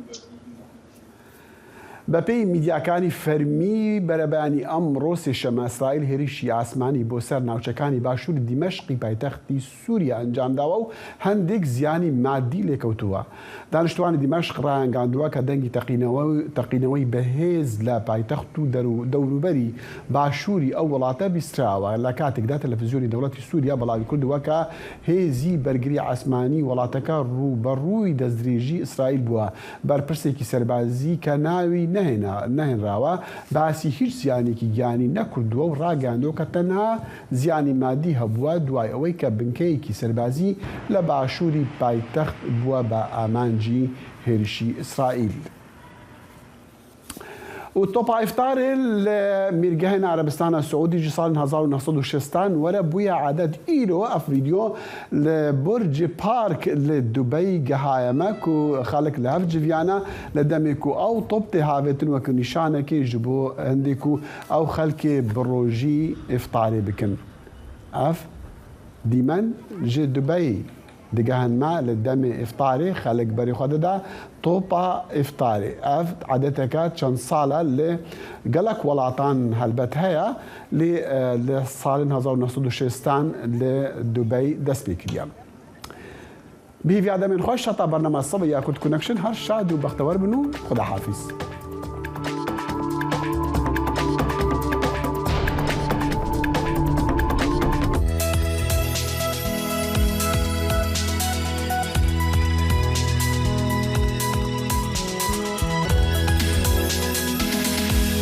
بەپێی میدیاکانی فەرمی بەرەبانی ئەمڕۆ سێشەمە ئیسرائیل هێرشی ئاسمانی بۆ سەر ناوچەکانی باشوور دیمەشقی پایتەختی سووریا ئەنجامداوە و هەندێک زیانی مادی لێکەوتووە. دانیشتوانی دیمەشق ڕایانگاندووە کە دەنگی تەقینەوەی بەهێز لە پایتەخت و دەوروبەری باشووری ئەو وڵاتە بیستراوە لە کاتێکدا تەلەڤیزیۆنی دەوڵەتی سووریا بەڵاوی کردووە کە هێزی بەرگری ئاسمانی وڵاتەکە ڕوبەڕووی دەستدرێژی ئیسرائیل بووە بەرپرسێکی سەربازی کە ناوی نەهێنراوە باسی هیچ زیانێکی گیانی نەکردووە و ڕاگەاندووە کە تەنها زیانی مادی هەبووە دوای ئەوەی کە بنکەیەکی سەربازی لە باشووری پایتەخت بووە بە ئامانجی هێرشی ئیسرائیل. وطبعا افطاري لميرجهنا عربستان السعودي جي صار 1960 ورا بويا عدد ايلو اف فيديو لبرج بارك لدبي جهايمك وخالك لهف جفيانا لدميكو او طبتي هافتن وكو نشانك جبو عندكو او خلكي بروجي افطاري بكن اف ديمن جي دبي دقهن ما للدمي افطاري خلق بري خددا طوبا افطاري اف عادتك كان صاله اللي قالك ولاطان هالبت هيا لصالين 1960 لدبي دسبيك اليوم بهي في عدم خوش شطا برنامج الصبي ياكل كونكشن هر شاد وبختور بنو خدا حافظ